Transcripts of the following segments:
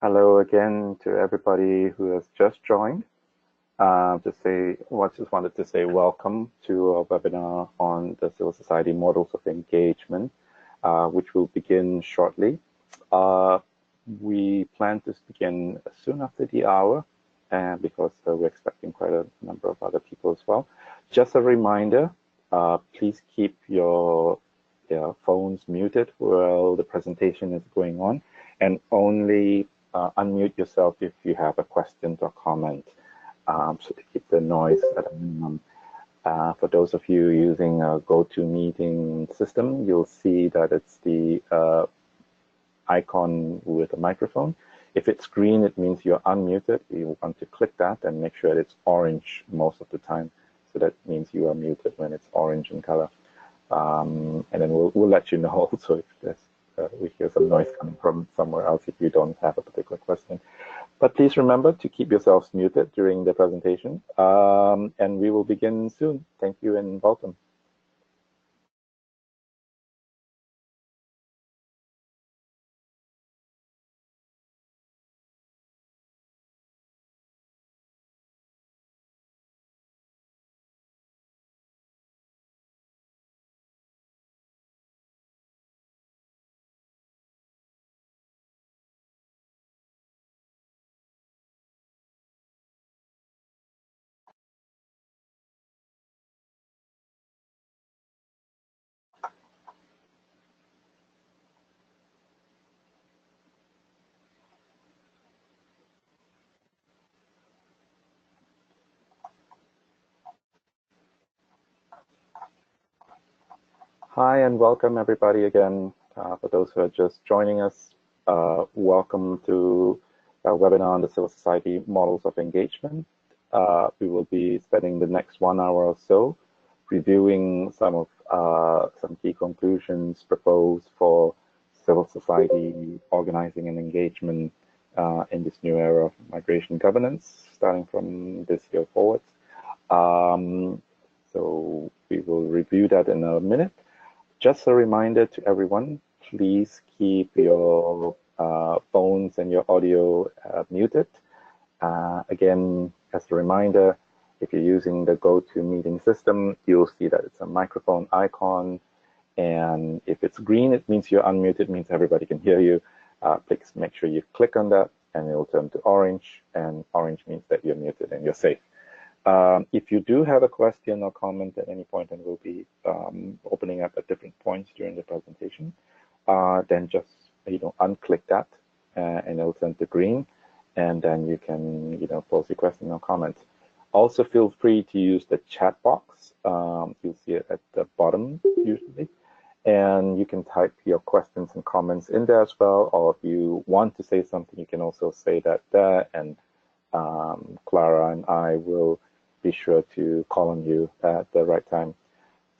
Hello again to everybody who has just joined. Just wanted to say welcome to our webinar on the civil society models of engagement, which will begin shortly. We plan to begin soon after the hour, because we're expecting quite a number of other people as well. Just a reminder, please keep your phones muted while the presentation is going on, and only unmute yourself if you have a question or comment, so to keep the noise at a minimum. For those of you using a GoToMeeting system, you'll see that it's the icon with a microphone. If it's green, it means you're unmuted. You want to click that and make sure that it's orange most of the time. So that means you are muted when it's orange in color. And then we'll let you know also if there's we hear some noise coming from somewhere else if you don't have a particular question. But please remember to keep yourselves muted during the presentation, and we will begin soon. Thank you and welcome. Hi and welcome everybody again. For those who are just joining us, welcome to our webinar on the civil society models of engagement. We will be spending the next 1 hour or so reviewing some key conclusions proposed for civil society organizing and engagement in this new era of migration governance, starting from this year forward. So we will review that in a minute. Just a reminder to everyone, please keep your phones and your audio muted. Again, as a reminder, if you're using the GoToMeeting system, you'll see that it's a microphone icon. And if it's green, it means you're unmuted, means everybody can hear you. Please make sure you click on that and it will turn to orange. And orange means that you're muted and you're safe. If you do have a question or comment at any point, and we'll be opening up at different points during the presentation, then just unclick that and it'll turn to green, and then you can pose your question or comment. Also, feel free to use the chat box. You'll see it at the bottom usually, and you can type your questions and comments in there as well. Or if you want to say something, you can also say that there, and Clara and I will be sure to call on you at the right time.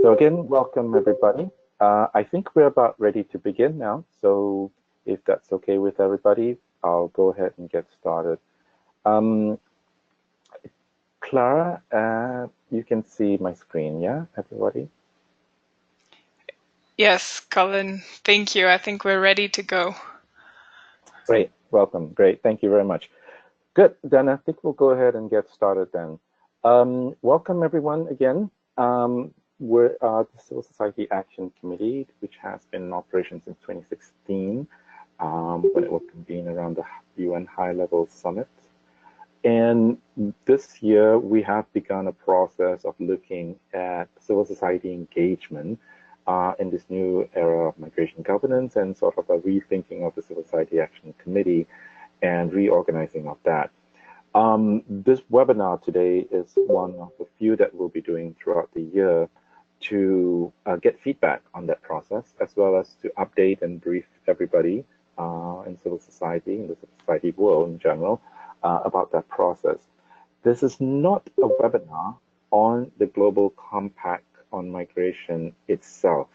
So again, welcome everybody. I think we're about ready to begin now. So if that's okay with everybody, I'll go ahead and get started. Clara, you can see my screen, yeah, everybody? Yes, Colin, thank you. I think we're ready to go. Great, welcome, great, thank you very much. Good, then I think we'll go ahead and get started then. Welcome everyone again. We're the Civil Society Action Committee, which has been in operation since 2016, when it was convened around the UN High-Level Summit. And this year, we have begun a process of looking at civil society engagement in this new era of migration governance, and sort of a rethinking of the Civil Society Action Committee and reorganizing of that. This webinar today is one of the few that we'll be doing throughout the year to get feedback on that process, as well as to update and brief everybody in civil society, in the civil society world in general, about that process. This is not a webinar on the Global Compact on Migration itself.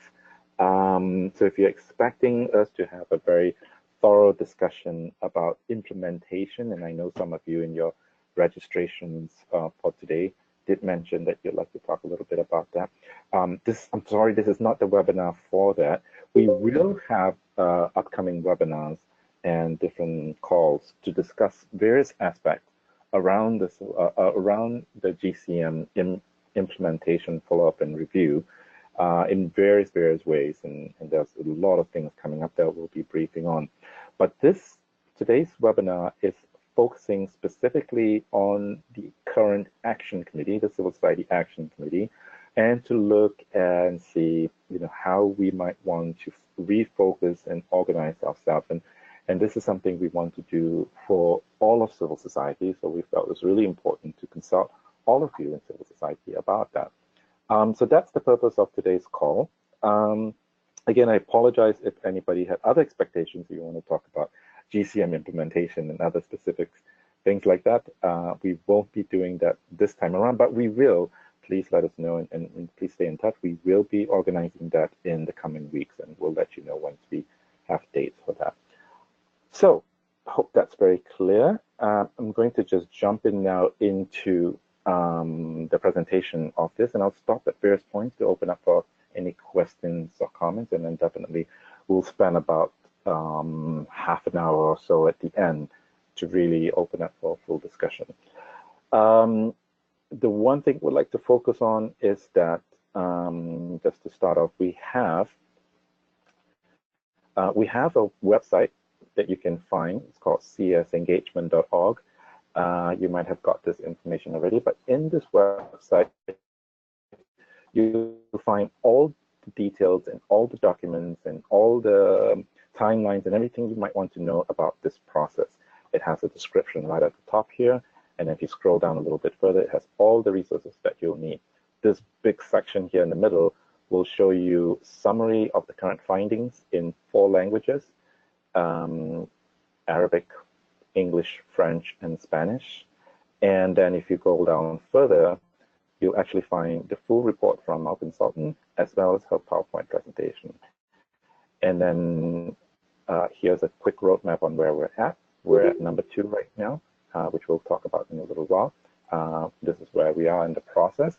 So if you're expecting us to have a very thorough discussion about implementation, and I know some of you in your registrations for today did mention that you'd like to talk a little bit about that. I'm sorry, this is not the webinar for that. We will have upcoming webinars and different calls to discuss various aspects around the GCM implementation, follow-up, and review in various ways. And there's a lot of things coming up that we'll be briefing on. But today's webinar is focusing specifically on the current action committee, the Civil Society Action Committee, and to look and see, how we might want to refocus and organize ourselves. And this is something we want to do for all of civil society. So we felt it was really important to consult all of you in civil society about that. So that's the purpose of today's call. Again, I apologize if anybody had other expectations. You want to talk about GCM implementation and other specifics, things like that. We won't be doing that this time around, but we will. Please let us know and please stay in touch. We will be organizing that in the coming weeks, and we'll let you know once we have dates for that. So I hope that's very clear. I'm going to just jump in now into the presentation of this, and I'll stop at various points to open up for any questions or comments, and then definitely we'll spend about half an hour or so at the end to really open up for full discussion. The one thing we'd like to focus on is that, just to start off, we have a website that you can find. It's called csengagement.org. You might have got this information already, but in this website, you'll find all the details and all the documents and all the timelines and everything you might want to know about this process. It has a description right at the top here, and if you scroll down a little bit further, it has all the resources that you'll need. This big section here in the middle will show you summary of the current findings in 4 languages, Arabic, English, French, and Spanish. And then if you go down further, you'll actually find the full report from our consultant, as well as her PowerPoint presentation. And then here's a quick roadmap on where we're at. We're at number 2 right now, which we'll talk about in a little while. This is where we are in the process.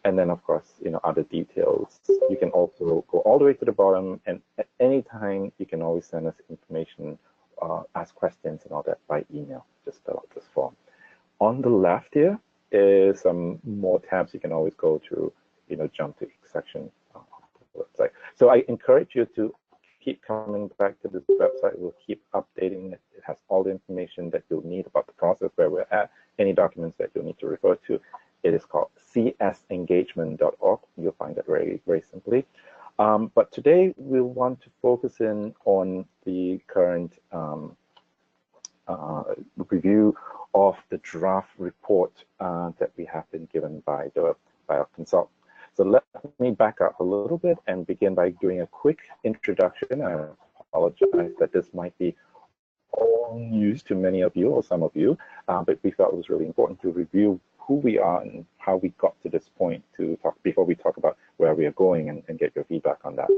And then, of course, other details. You can also go all the way to the bottom, and at any time, you can always send us information, ask questions and all that by email. Just fill out this form. On the left here is some more tabs you can always go to, jump to each section of the website. So I encourage you to keep coming back to this website. We'll keep updating it. It has all the information that you'll need about the process, where we're at, any documents that you'll need to refer to. It is called csengagement.org. You'll find that very, very simply. But today we'll want to focus in on the current review of the draft report that we have been given by our consultant. So let me back up a little bit and begin by doing a quick introduction. I apologize that this might be all news to many of you or some of you, but we felt it was really important to review who we are and how we got to this point to talk before we talk about where we are going and get your feedback on that.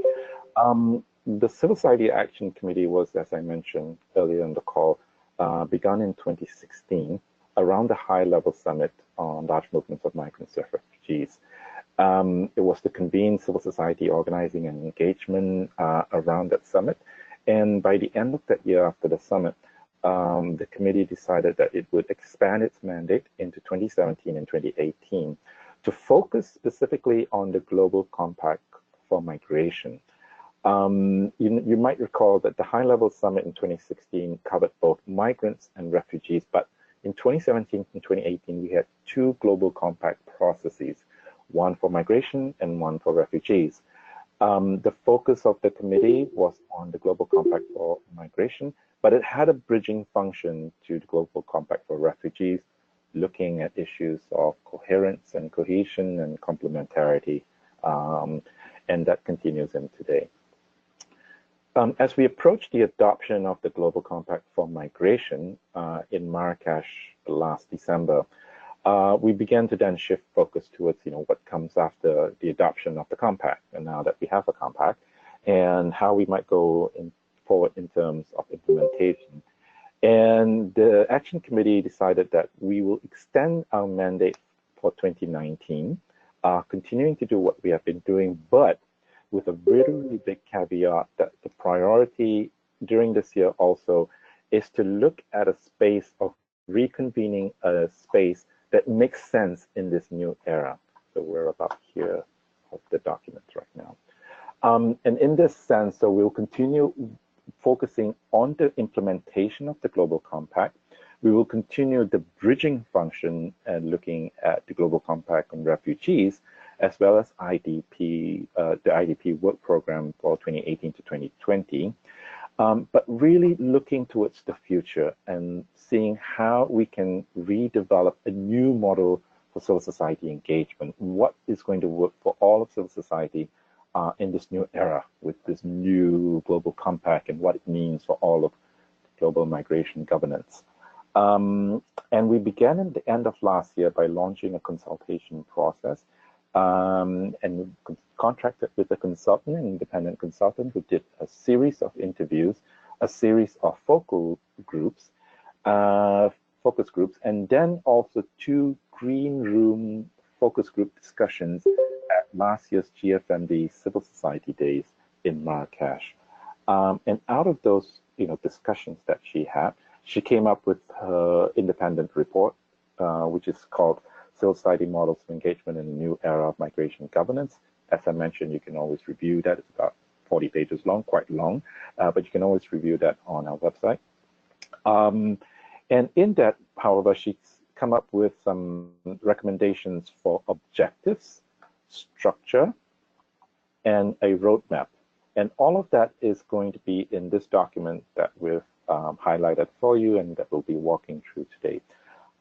The Civil Society Action Committee was, as I mentioned earlier in the call, begun in 2016 around the high-level summit on large movements of migrants and refugees. It was to convene civil society organizing and engagement around that summit. And by the end of that year after the summit, the committee decided that it would expand its mandate into 2017 and 2018 to focus specifically on the Global Compact for Migration. You might recall that the high-level summit in 2016 covered both migrants and refugees, but in 2017 and 2018, we had 2 Global Compact processes, one for migration and one for refugees. The focus of the committee was on the Global Compact for Migration, but it had a bridging function to the Global Compact for Refugees, looking at issues of coherence and cohesion and complementarity, and that continues in today. As we approach the adoption of the Global Compact for Migration in Marrakesh last December, we began to then shift focus towards, what comes after the adoption of the compact, and now that we have a compact, and how we might go forward in terms of implementation. And the Action Committee decided that we will extend our mandate for 2019, continuing to do what we have been doing, but with a really, really big caveat that the priority during this year also is to look at a space of reconvening a space that makes sense in this new era. So we're about here of the documents right now. And in this sense, so we'll continue focusing on the implementation of the Global Compact. We will continue the bridging function and looking at the Global Compact on refugees, as well as IDP, the IDP work program for 2018 to 2020. But really looking towards the future and seeing how we can redevelop a new model for civil society engagement. What is going to work for all of civil society in this new era with this new global compact and what it means for all of global migration governance. And we began at the end of last year by launching a consultation process and contracted with a consultant, an independent consultant, who did a series of interviews, a series of focus groups, and then also 2 green room focus group discussions at last year's GFMD Civil Society Days in Marrakesh. And out of those, discussions that she had, she came up with her independent report, which is called Civil Society Models of Engagement in a New Era of Migration Governance. As I mentioned, you can always review that. It's about 40 pages long, quite long, but you can always review that on our website. And in that, however, she's come up with some recommendations for objectives, structure, and a roadmap. And all of that is going to be in this document that we've highlighted for you and that we'll be walking through today.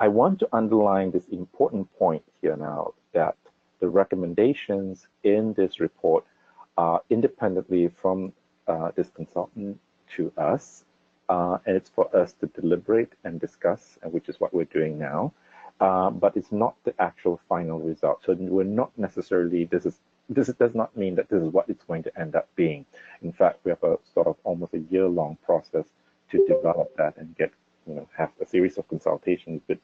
I want to underline this important point here now, that the recommendations in this report are independently from this consultant to us, and it's for us to deliberate and discuss, which is what we're doing now, but it's not the actual final result. So we're not necessarily, this does not mean that this is what it's going to end up being. In fact, we have a sort of almost a year-long process to develop that and get, have a series of consultations with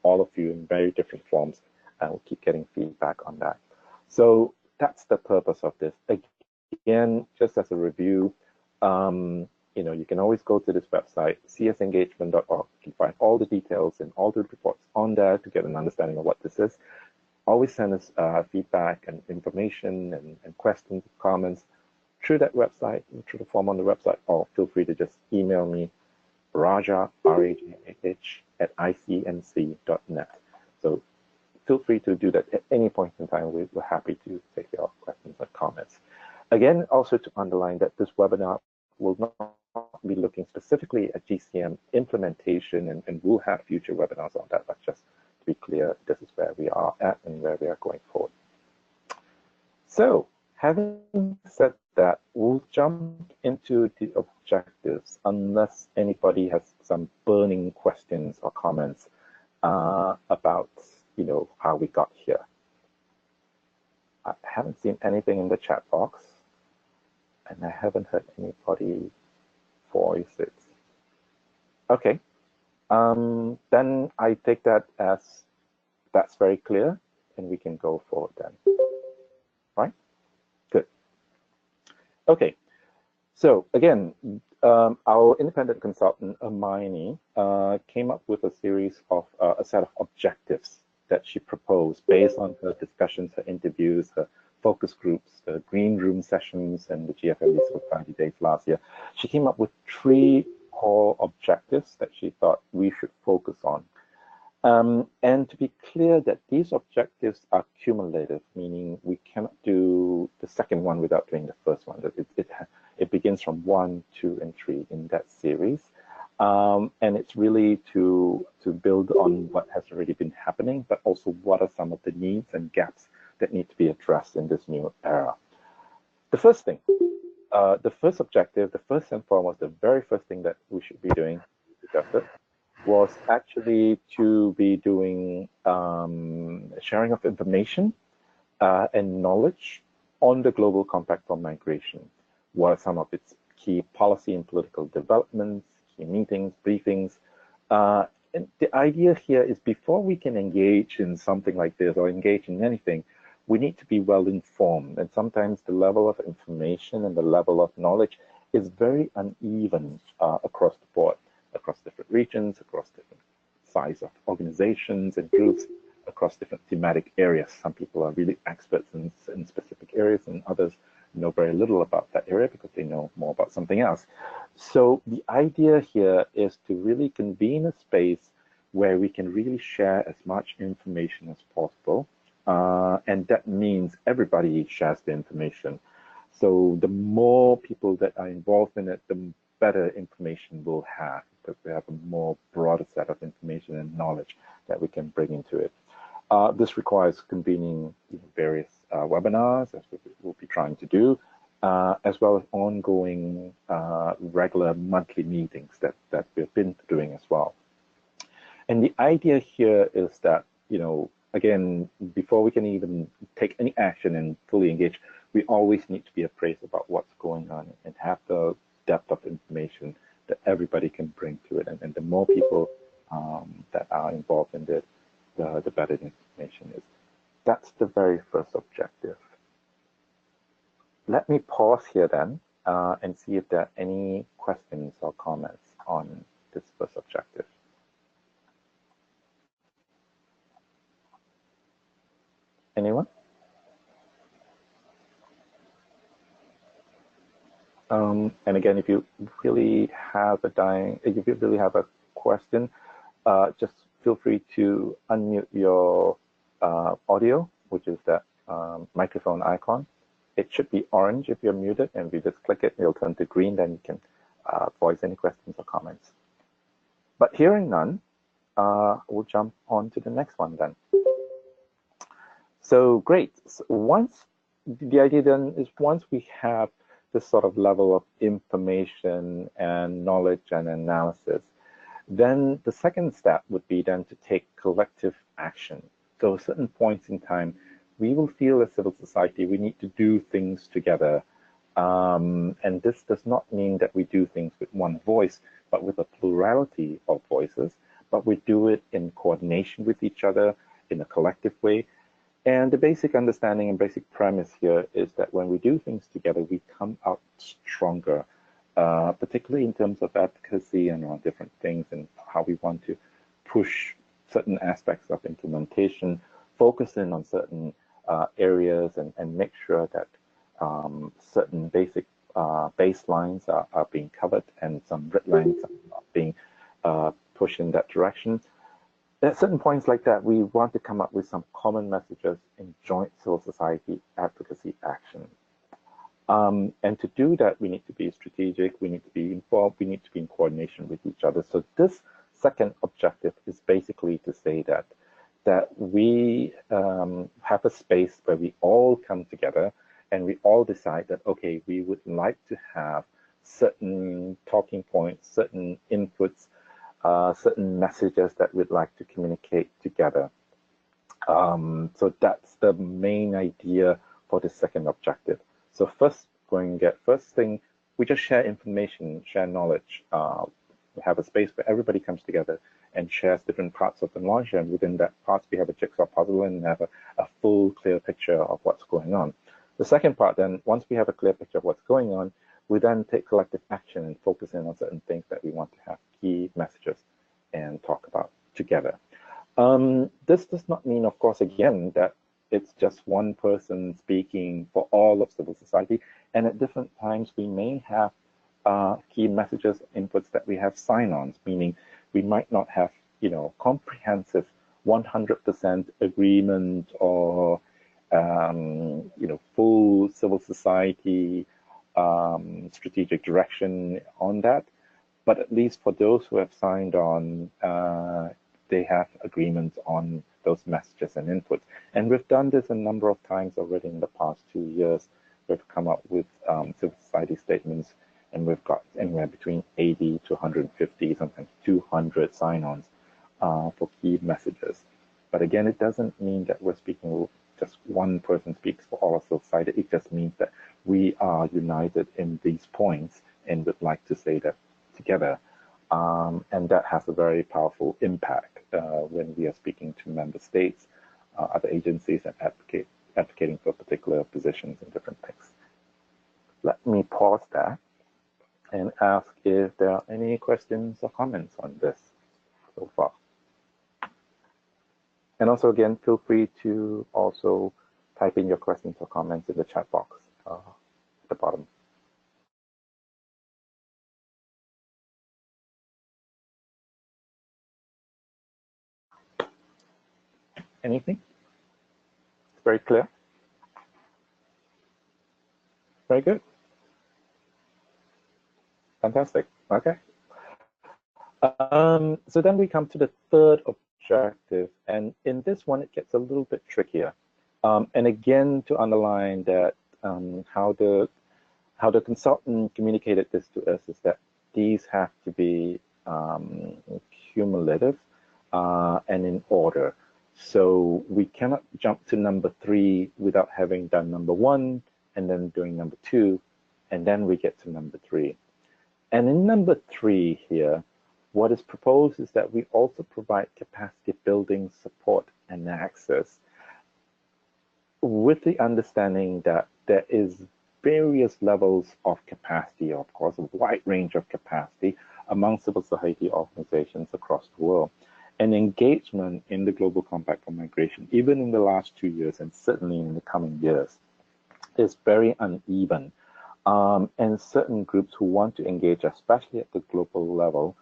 all of you in very different forms, and we'll keep getting feedback on that. So that's the purpose of this. Again, just as a review, you can always go to this website, csengagement.org. You can find all the details and all the reports on there to get an understanding of what this is. Always send us feedback and information and questions, comments through that website, through the form on the website, or feel free to just email me, Rajah, R-A-J-A-H, at icnc.net. So feel free to do that at any point in time. We're happy to take your questions and comments. Again, also to underline that this webinar will not be looking specifically at GCM implementation, and we'll have future webinars on that, but just to be clear, this is where we are at and where we are going forward. So, having said that, we'll jump into the objectives unless anybody has some burning questions or comments about, how we got here. I haven't seen anything in the chat box, and I haven't heard anybody voice it. Okay, then I take that as that's very clear, and we can go forward then. Right? Good. Okay, so again, our independent consultant, Hermione, came up with a series of a set of objectives that she proposed based on her discussions, her interviews, her focus groups, the green room sessions, and the GFMD Civil Society Days last year. She came up with 3 core objectives that she thought we should focus on. And to be clear that these objectives are cumulative, meaning we cannot do the second one without doing the first one. It begins from 1, 2, and 3 in that series. And it's really to build on what has already been happening, but also what are some of the needs and gaps that need to be addressed in this new era. The first thing, the first objective, the first and foremost, the very first thing that we should be doing, was actually to be doing sharing of information and knowledge on the Global Compact for Migration. What are some of its key policy and political developments, key meetings, briefings. And the idea here is before we can engage in something like this or engage in anything, we need to be well informed. And sometimes the level of information and the level of knowledge is very uneven across the board, across regions, across different size of organizations and groups, across different thematic areas. Some people are really experts in specific areas, and others know very little about that area because they know more about something else. So the idea here is to really convene a space where we can really share as much information as possible. And that means everybody shares the information. So the more people that are involved in it, the better information we'll have, because we have a more broader set of information and knowledge that we can bring into it. This requires convening various webinars, as we'll be trying to do, as well as ongoing regular monthly meetings that we've been doing as well. And the idea here is that, again, before we can even take any action and fully engage, we always need to be appraised about what's going on and have the depth of information that everybody can bring to it. And the more people that are involved in it, the better the information is. That's the very first objective. Let me pause here then and see if there are any questions or comments on this first objective. Anyone? And again, if you really have a question, just feel free to unmute your audio, which is that microphone icon. It should be orange if you're muted, and if you just click it, it'll turn to green. Then you can voice any questions or comments. But hearing none, we'll jump on to the next one then. So great. So the idea then is once we have this sort of level of information and knowledge and analysis, then the second step would be then to take collective action. So at certain points in time, we will feel as civil society, we need to do things together. And this does not mean that we do things with one voice, but with a plurality of voices, but we do it in coordination with each other in a collective way. And the basic understanding and basic premise here is that when we do things together, we come out stronger, particularly in terms of advocacy and on different things and how we want to push certain aspects of implementation, focus in on certain areas and make sure that certain basic baselines are being covered and some red lines are being pushed in that direction. At certain points like that, we want to come up with some common messages in joint civil society advocacy action. And to do that, we need to be strategic, we need to be involved, we need to be in coordination with each other. So this second objective is basically to say that we have a space where we all come together and we all decide that, okay, we would like to have certain talking points, certain inputs, certain messages that we'd like to communicate together. So that's the main idea for the second objective. So first thing, we just share information, share knowledge. We have a space where everybody comes together and shares different parts of the knowledge, and within that parts we have a jigsaw puzzle and have a full, clear picture of what's going on. The second part then, once we have a clear picture of what's going on, we then take collective action and focus in on certain things that we want to have key messages and talk about together. This does not mean, of course, again, that it's just one person speaking for all of civil society. And at different times, we may have key messages, inputs that we have sign-ons, meaning we might not have, comprehensive 100% agreement or, full civil society strategic direction on that. But at least for those who have signed on, they have agreements on those messages and inputs. And we've done this a number of times already in the past 2 years. We've come up with civil society statements, and we've got anywhere between 80 to 150, sometimes 200 sign-ons for key messages. But again, it doesn't mean that we're speaking, just one person speaks for all of society. It just means that we are united in these points and would like to say that together. And that has a very powerful impact when we are speaking to member states, other agencies, and advocating for particular positions and different things. Let me pause there and ask if there are any questions or comments on this. so far. And also, again, feel free to also type in your questions or comments in the chat box at the bottom. Anything? Very clear? Very good. Fantastic. Okay. So then we come to the third objective, and in this one, it gets a little bit trickier. And again, to underline that how the consultant communicated this to us is that these have to be cumulative and in order. So we cannot jump to number 3 without having done number 1 and then doing number 2, and then we get to number 3. And in number 3 here, what is proposed is that we also provide capacity building support and access with the understanding that there is various levels of capacity, of course, a wide range of capacity among civil society organizations across the world. And engagement in the Global Compact for Migration, even in the last 2 years and certainly in the coming years, is very uneven. And certain groups who want to engage, especially at the global level,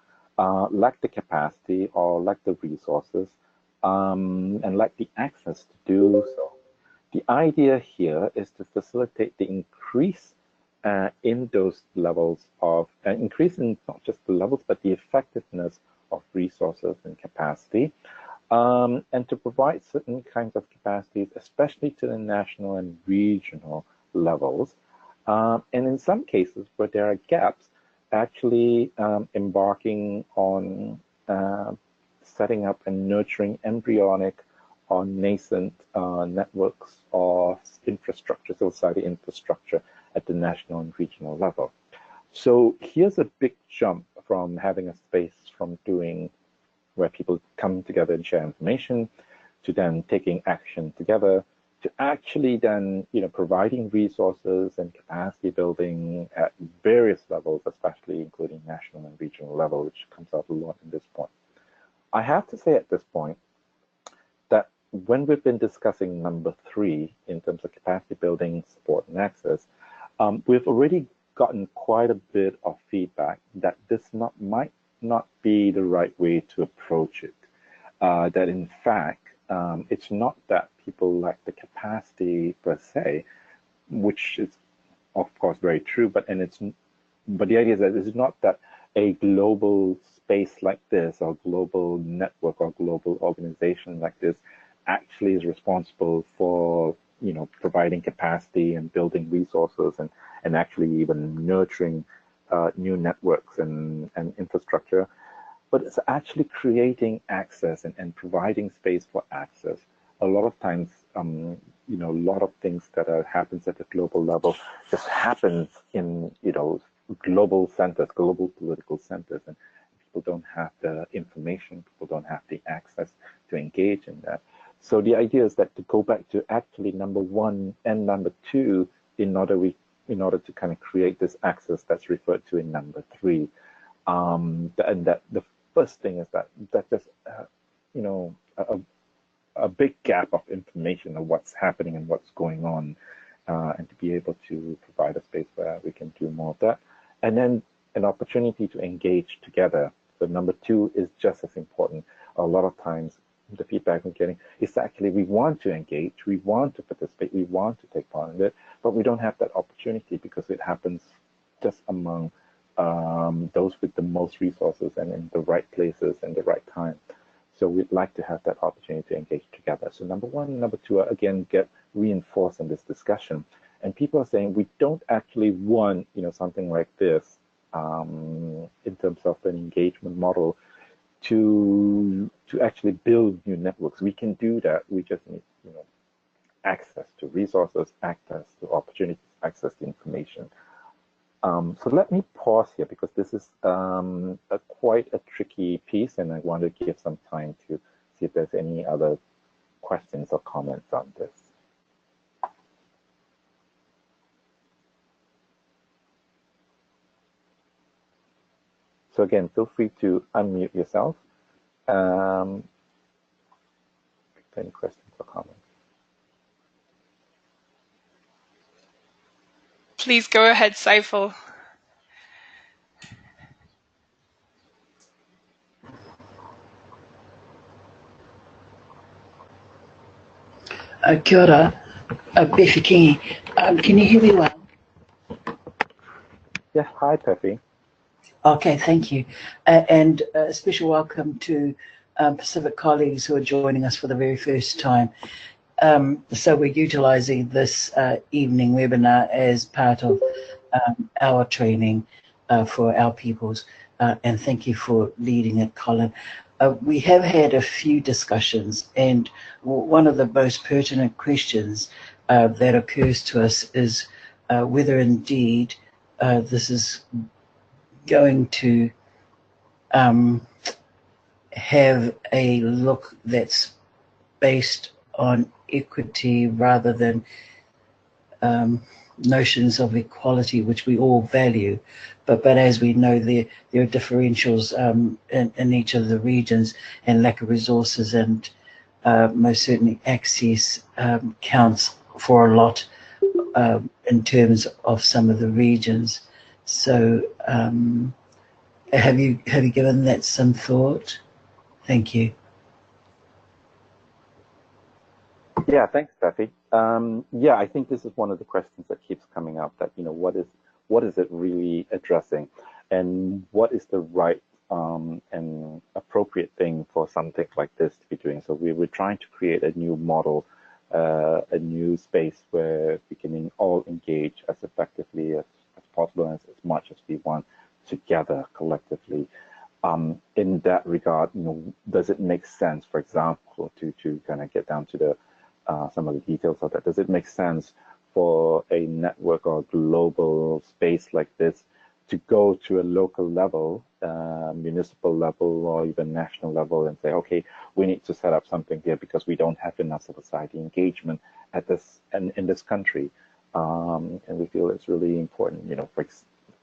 lack the capacity or lack the resources and lack the access to do so. The idea here is to facilitate the increase in those levels of, increase in not just the levels, but the effectiveness of resources and capacity, and to provide certain kinds of capacities, especially to the national and regional levels. And in some cases where there are gaps, actually embarking on setting up and nurturing embryonic or nascent networks or infrastructure, society infrastructure at the national and regional level. So here's a big jump from having a space from doing where people come together and share information to then taking action together to actually then, providing resources and capacity building at various levels, especially including national and regional level, which comes out a lot in this point. I have to say at this point that when we've been discussing number 3 in terms of capacity building, support, and access, we've already gotten quite a bit of feedback that this might not be the right way to approach it. That in fact, it's not that people lack the capacity per se, which is of course very true, but the idea is that it's not that a global space like this or global network or global organization like this actually is responsible for providing capacity and building resources and actually even nurturing new networks and infrastructure, but it's actually creating access and providing space for access. A lot of times, a lot of things that happens at the global level just happens in, global centers, global political centers, and people don't have the information, people don't have the access to engage in that. So the idea is that to go back to actually number 1 and number 2 in order to kind of create this access that's referred to in number 3. And that the first thing is that there's, a big gap of information of what's happening and what's going on, and to be able to provide a space where we can do more of that. And then an opportunity to engage together. So number 2 is just as important. A lot of times, the feedback we're getting is actually we want to engage, we want to participate, we want to take part in it, but we don't have that opportunity because it happens just among those with the most resources and in the right places and the right time. So we'd like to have that opportunity to engage together. So number 1 and number 2 again get reinforced in this discussion. And people are saying we don't actually want something like this in terms of an engagement model to actually build new networks. We can do that. We just need access to resources, access to opportunities, access to information. So let me pause here because this is quite a tricky piece, and I want to give some time to see if there's any other questions or comments on this. So again, feel free to unmute yourself Any questions or comments? Please go ahead, Saiful. Kia ora, Pefi Kingi. Can you hear me well? Yeah, hi, Pefi. Okay, thank you. And a special welcome to Pacific colleagues who are joining us for the very first time. So we're utilising this evening webinar as part of our training for our peoples. And thank you for leading it, Colin. We have had a few discussions, and one of the most pertinent questions that occurs to us is whether indeed this is going to have a look that's based on equity rather than notions of equality, which we all value, but as we know, there are differentials in each of the regions, and lack of resources and most certainly access counts for a lot in terms of some of the regions. So have you given that some thought? Thank you. Yeah, thanks, Pefi. Yeah, I think this is one of the questions that keeps coming up, that, what is it really addressing, and what is the right and appropriate thing for something like this to be doing. So we're trying to create a new model, a new space where we can all engage as effectively as possible, and as much as we want together collectively. In that regard, does it make sense, for example, to kind of get down to the some of the details of that? Does it make sense for a network or global space like this to go to a local level, municipal level, or even national level, and say, okay, we need to set up something here because we don't have enough civil society engagement at this and in this country, and we feel it's really important.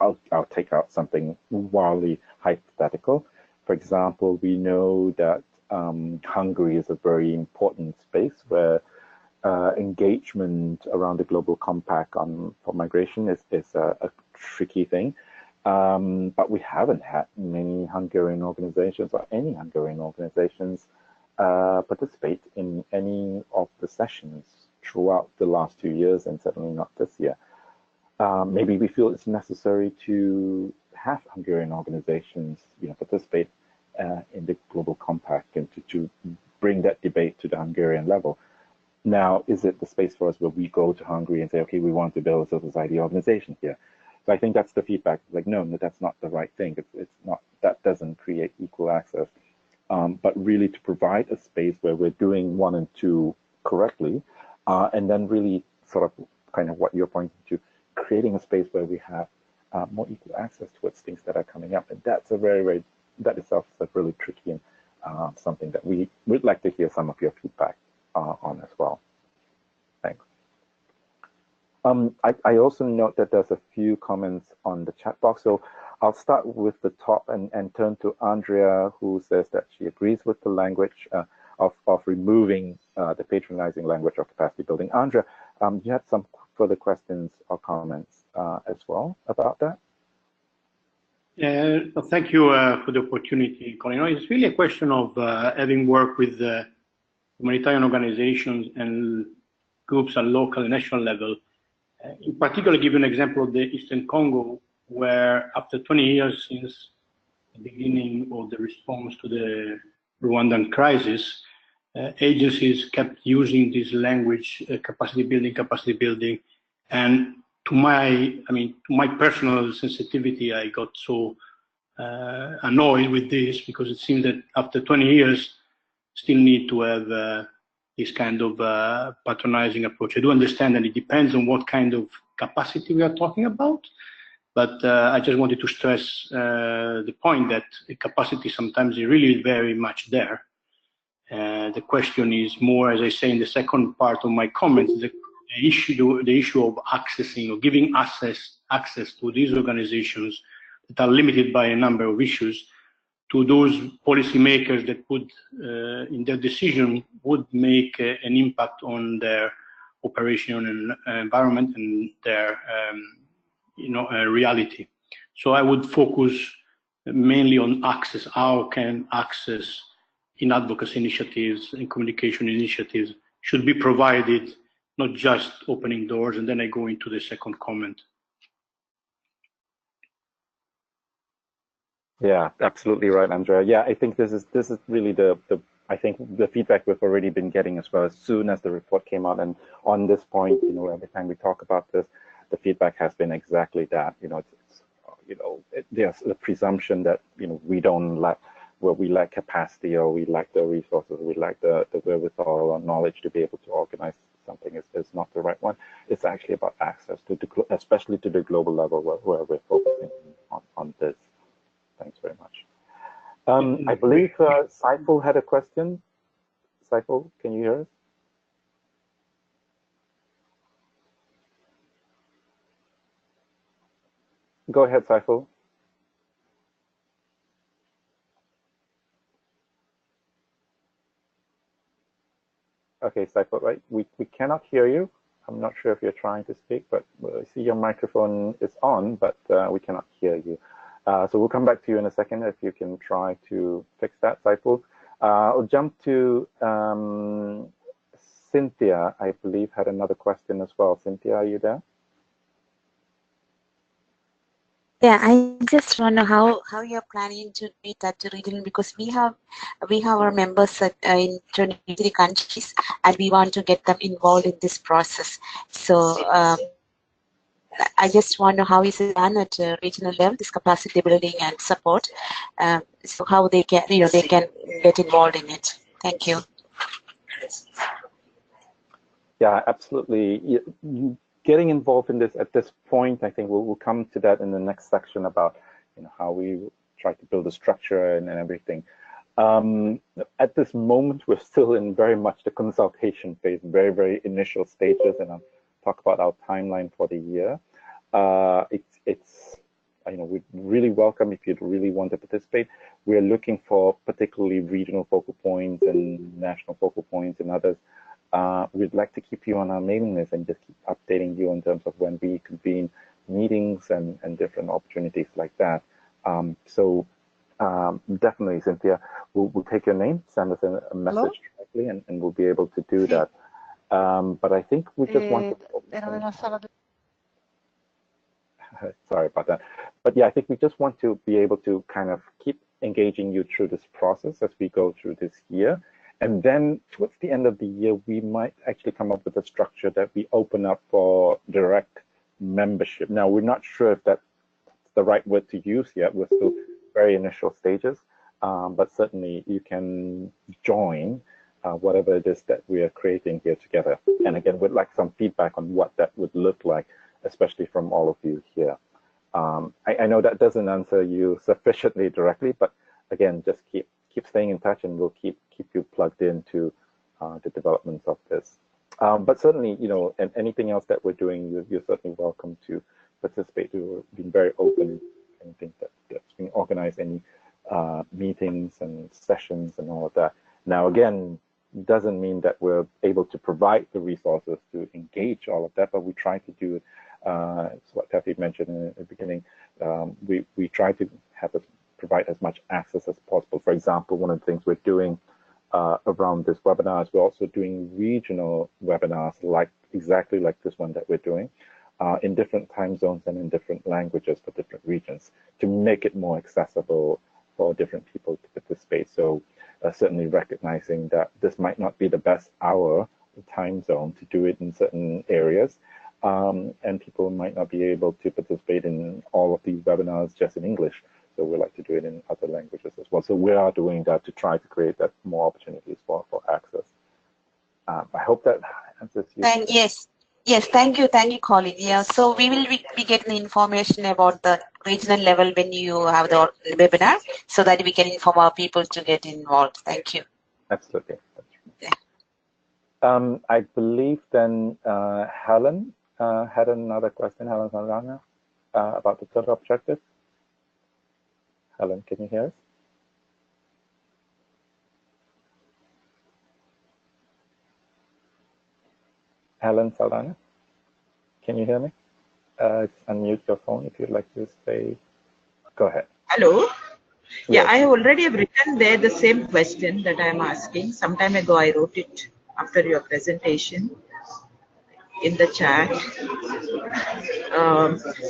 I'll take out something wildly hypothetical. For example, we know that Hungary is a very important space where engagement around the global compact for migration is a tricky thing. But we haven't had many Hungarian organizations or any Hungarian organizations participate in any of the sessions throughout the last 2 years, and certainly not this year. Maybe we feel it's necessary to have Hungarian organizations, participate in the global compact, and to bring that debate to the Hungarian level. Now, is it the space for us where we go to Hungary and say, okay, we want to build a civil society organization here? So I think that's the feedback. Like, no, that's not the right thing. It's not. That doesn't create equal access. But really to provide a space where we're doing 1 and 2 correctly, and then really sort of kind of what you're pointing to, creating a space where we have more equal access towards things that are coming up. And that's that itself is a really tricky and something that we would like to hear some of your feedback on as well. Thanks. I also note that there's a few comments on the chat box. So I'll start with the top and turn to Andrea, who says that she agrees with the language of removing the patronizing language of capacity building. Andrea, you had some further questions or comments as well about that? Yeah, thank you for the opportunity, Colin. It's really a question of having worked with humanitarian organizations and groups at local and national level. In particular, give you an example of the Eastern Congo, where after 20 years since the beginning of the response to the Rwandan crisis, agencies kept using this language, capacity building, and to my personal sensitivity, I got so annoyed with this, because it seems that after 20 years, still need to have this kind of patronizing approach. I do understand that it depends on what kind of capacity we are talking about, but I just wanted to stress the point that the capacity sometimes is really very much there. The question is more, as I say in the second part of my comments, the issue of accessing or giving access to these organizations that are limited by a number of issues to those policymakers that would, in their decision, would make an impact on their operation and environment and their, reality. So I would focus mainly on access. How can access in advocacy initiatives and communication initiatives should be provided, not just opening doors? And then I go into the second comment. Yeah, absolutely right, Andrea. Yeah, I think this is really the I think the feedback we've already been getting as well. As soon as the report came out, and on this point, every time we talk about this, the feedback has been exactly that. There's the presumption that we don't lack, we lack capacity, or we lack the resources, we lack the wherewithal or knowledge to be able to organize something is not the right one. It's actually about access to especially to the global level where we're focusing on this. Thanks very much. I believe Saiful had a question. Saiful, can you hear us? Go ahead, Saiful. Okay, Saiful, right? We cannot hear you. I'm not sure if you're trying to speak, but I see your microphone is on, but we cannot hear you. So we'll come back to you in a second if you can try to fix that, Saiful. I'll jump to Cynthia, I believe, had another question as well. Cynthia, are you there? Yeah, I just want to know how you're planning to meet that region, because we have our members in 23 countries, and we want to get them involved in this process. So I just want to know how is it done at a regional level, this capacity building and support, so how they can they can get involved in it. Thank you. Yeah, absolutely. Getting involved in this at this point, I think we'll come to that in the next section about how we try to build a structure and everything. At this moment, we're still in very much the consultation phase, very, very initial stages, and I'll talk about our timeline for the year. We'd really welcome if you'd really want to participate. We're looking for particularly regional focal points and national focal points and others. We'd like to keep you on our mailing list and just keep updating you in terms of when we convene meetings and different opportunities like that. Definitely, Cynthia, we'll take your name, send us a message directly, and we'll be able to do that. But I think we just want to... Sorry about that. But yeah, I think we just want to be able to kind of keep engaging you through this process as we go through this year. And then towards the end of the year, we might actually come up with a structure that we open up for direct membership. Now, we're not sure if that's the right word to use yet. We're still very initial stages, but certainly you can join whatever it is that we are creating here together. And again, we'd like some feedback on what that would look like, especially from all of you here. I know that doesn't answer you sufficiently directly, but again, just keep staying in touch, and we'll keep you plugged into the developments of this. But certainly, and anything else that we're doing, you're certainly welcome to participate. We've been very open to anything that's being organized, any meetings and sessions and all of that. Now, again, doesn't mean that we're able to provide the resources to engage all of that, but we try to do it. It's what Taffy mentioned in the beginning. We try to provide as much access as possible. For example, one of the things we're doing around this webinar is we're also doing regional webinars, exactly like this one that we're doing, in different time zones and in different languages for different regions, to make it more accessible for different people to participate. So certainly recognizing that this might not be the best hour time zone to do it in certain areas, and people might not be able to participate in all of these webinars just in English. So we like to do it in other languages as well. So we are doing that to try to create that more opportunities for access. I hope that answers you. Yes, thank you, Colin. Yeah, so we will be getting information about the regional level when you have the webinar, so that we can inform our people to get involved. Thank you. Absolutely. Yeah. I believe then Helen had another question. Helen Sandana, about the third objective. Helen, can you hear us? Helen Saldana, can you hear me? Unmute your phone if you'd like to say. Go ahead. Hello. Yeah, Yes. I already have written there the same question that I am asking. Some time ago, I wrote it after your presentation in the chat.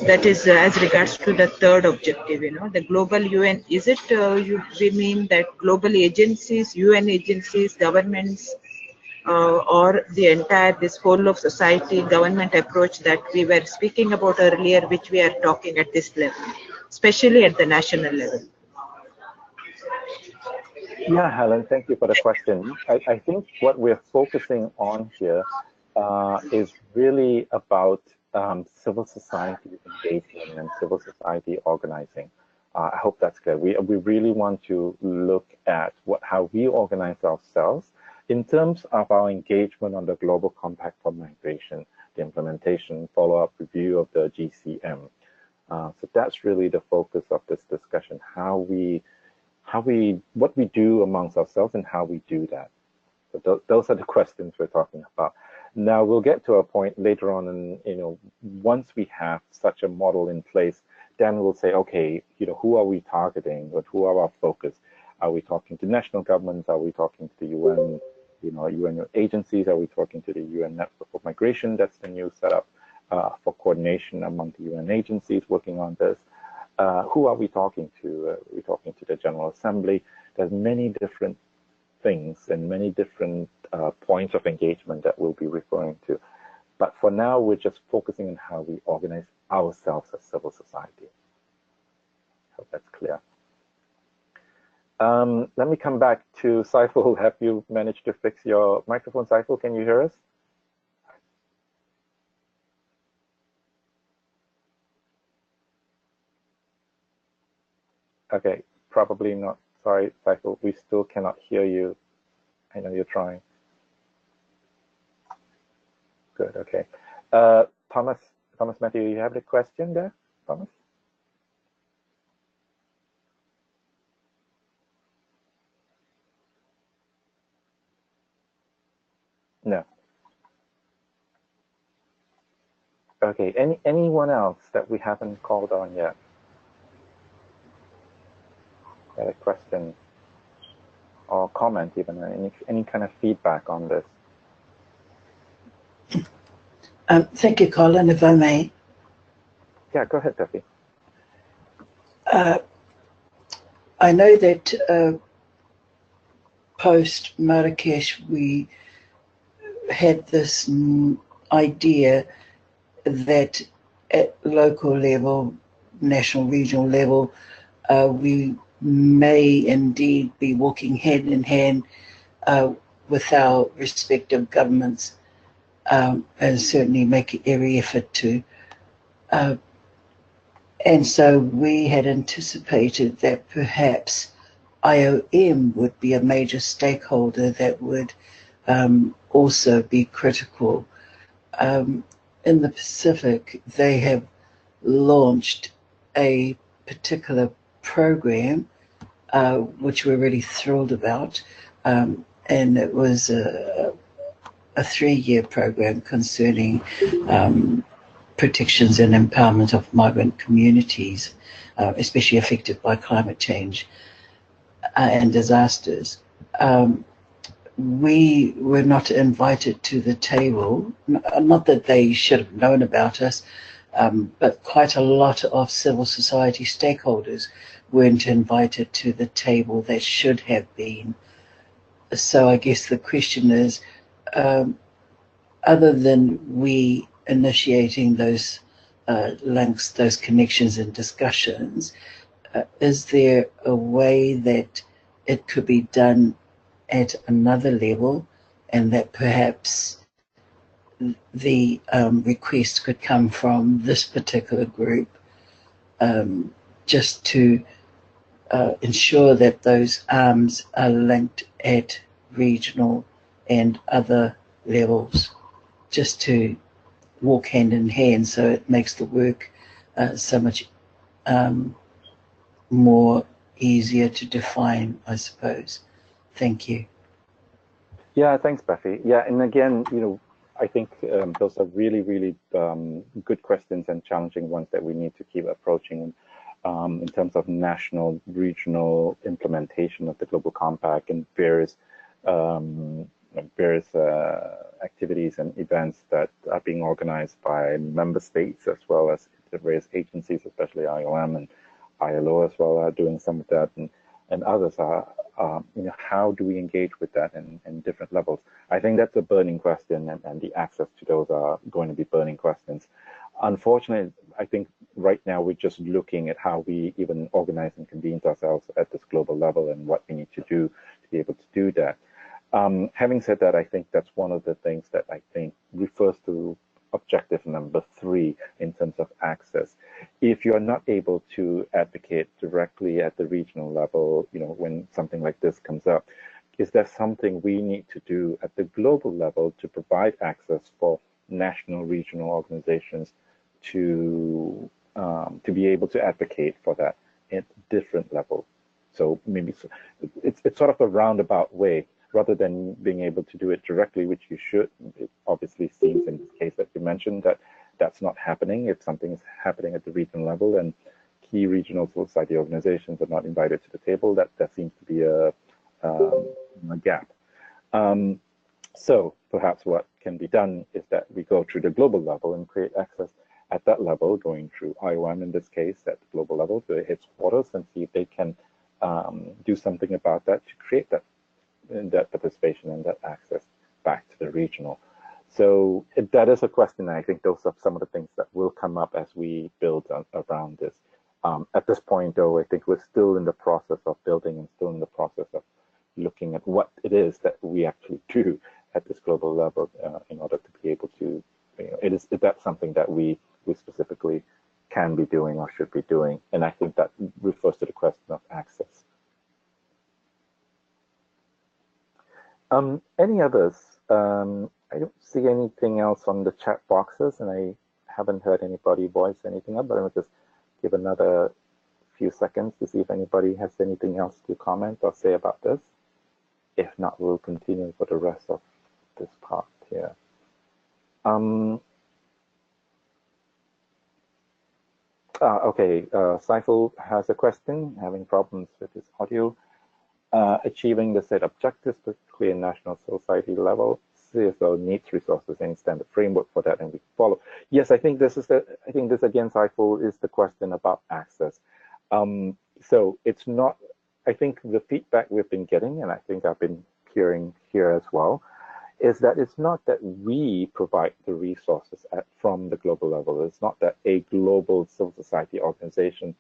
That is as regards to the third objective, the global UN. Is it we mean that global agencies, UN agencies, governments, or the entire, this whole of society government approach that we were speaking about earlier, which we are talking at this level, especially at the national level? Yeah, Helen, thank you for the question. I think what we're focusing on here is really about civil society engagement and civil society organizing. I hope that's clear. We really want to look at how we organize ourselves in terms of our engagement on the Global Compact for Migration, the implementation, follow-up review of the GCM. So that's really the focus of this discussion, what we do amongst ourselves and how we do that. So those are the questions we're talking about. Now we'll get to a point later on, and once we have such a model in place, then we'll say, okay, who are we targeting? But who are our focus? Are we talking to national governments? Are we talking to the UN? UN agencies? Are we talking to the UN Network for Migration? That's the new setup for coordination among the UN agencies working on this. Who are we talking to? We're talking to the General Assembly. There's many different things and many different points of engagement that we'll be referring to. But for now, we're just focusing on how we organize ourselves as civil society. Hope that's clear. Let me come back to Saiful. Have you managed to fix your microphone, Saiful? Can you hear us? Okay, probably not. Sorry, Saiful, we still cannot hear you. I know you're trying. Good, okay. Thomas Matthew, you have the question there, Thomas? No. Okay, anyone else that we haven't called on yet? Got a question or comment, even any kind of feedback on this? Thank you, Colin, if I may. Yeah, go ahead, Duffy. I know that post Marrakesh, we had this idea that at local level, national, regional level, we may indeed be walking hand in hand with our respective governments, and certainly make every effort to. And so we had anticipated that perhaps IOM would be a major stakeholder that would also be critical. In the Pacific, they have launched a particular program, which we're really thrilled about. And it was a 3-year program concerning protections and empowerment of migrant communities, especially affected by climate change and disasters. We were not invited to the table, not that they should have known about us, but quite a lot of civil society stakeholders weren't invited to the table that should have been. So I guess the question is, other than we initiating those links, those connections and discussions, is there a way that it could be done at another level, and that perhaps the request could come from this particular group, just to ensure that those arms are linked at regional and other levels, just to walk hand in hand, so it makes the work so much more easier to define, I suppose. Thank you. Yeah, thanks, Buffy. Yeah, and again, I think those are really, really good questions and challenging ones that we need to keep approaching in terms of national, regional implementation of the Global Compact and various activities and events that are being organized by member states as well as the various agencies, especially IOM and ILO as well, are doing some of that, and others are. How do we engage with that in different levels? I think that's a burning question, and the access to those are going to be burning questions. Unfortunately, I think right now we're just looking at how we even organize and convene ourselves at this global level and what we need to do to be able to do that. Having said that, I think that's one of the things that I think refers to objective number 3 in terms of access. If you're not able to advocate directly at the regional level, when something like this comes up, is there something we need to do at the global level to provide access for national, regional organizations to be able to advocate for that at different levels? So maybe it's sort of a roundabout way. Rather than being able to do it directly, which you should, it obviously seems in this case that you mentioned that that's not happening. If something is happening at the regional level and key regional civil society organizations are not invited to the table, that seems to be a gap. So perhaps what can be done is that we go through the global level and create access at that level, going through IOM in this case at the global level to its headquarters, and see if they can do something about that to create that participation and that access back to the regional. So that is a question. I think those are some of the things that will come up as we build around this. At this point, though, I think we're still in the process of building and still in the process of looking at what it is that we actually do at this global level in order to be able to, is that something that we specifically can be doing or should be doing? And I think that refers to the question of access. Any others? I don't see anything else on the chat boxes, and I haven't heard anybody voice anything up, but I'll just give another few seconds to see if anybody has anything else to comment or say about this. If not, we'll continue for the rest of this part here. Okay, Saiful has a question, having problems with his audio. Achieving the set objectives, particularly in national society level, CSO needs resources and standard framework for that, and we follow. Yes, I think this again, Saiful, is the question about access. So it's not. I think the feedback we've been getting, and I think I've been hearing here as well, is that it's not that we provide the resources from the global level. It's not that a global civil society organization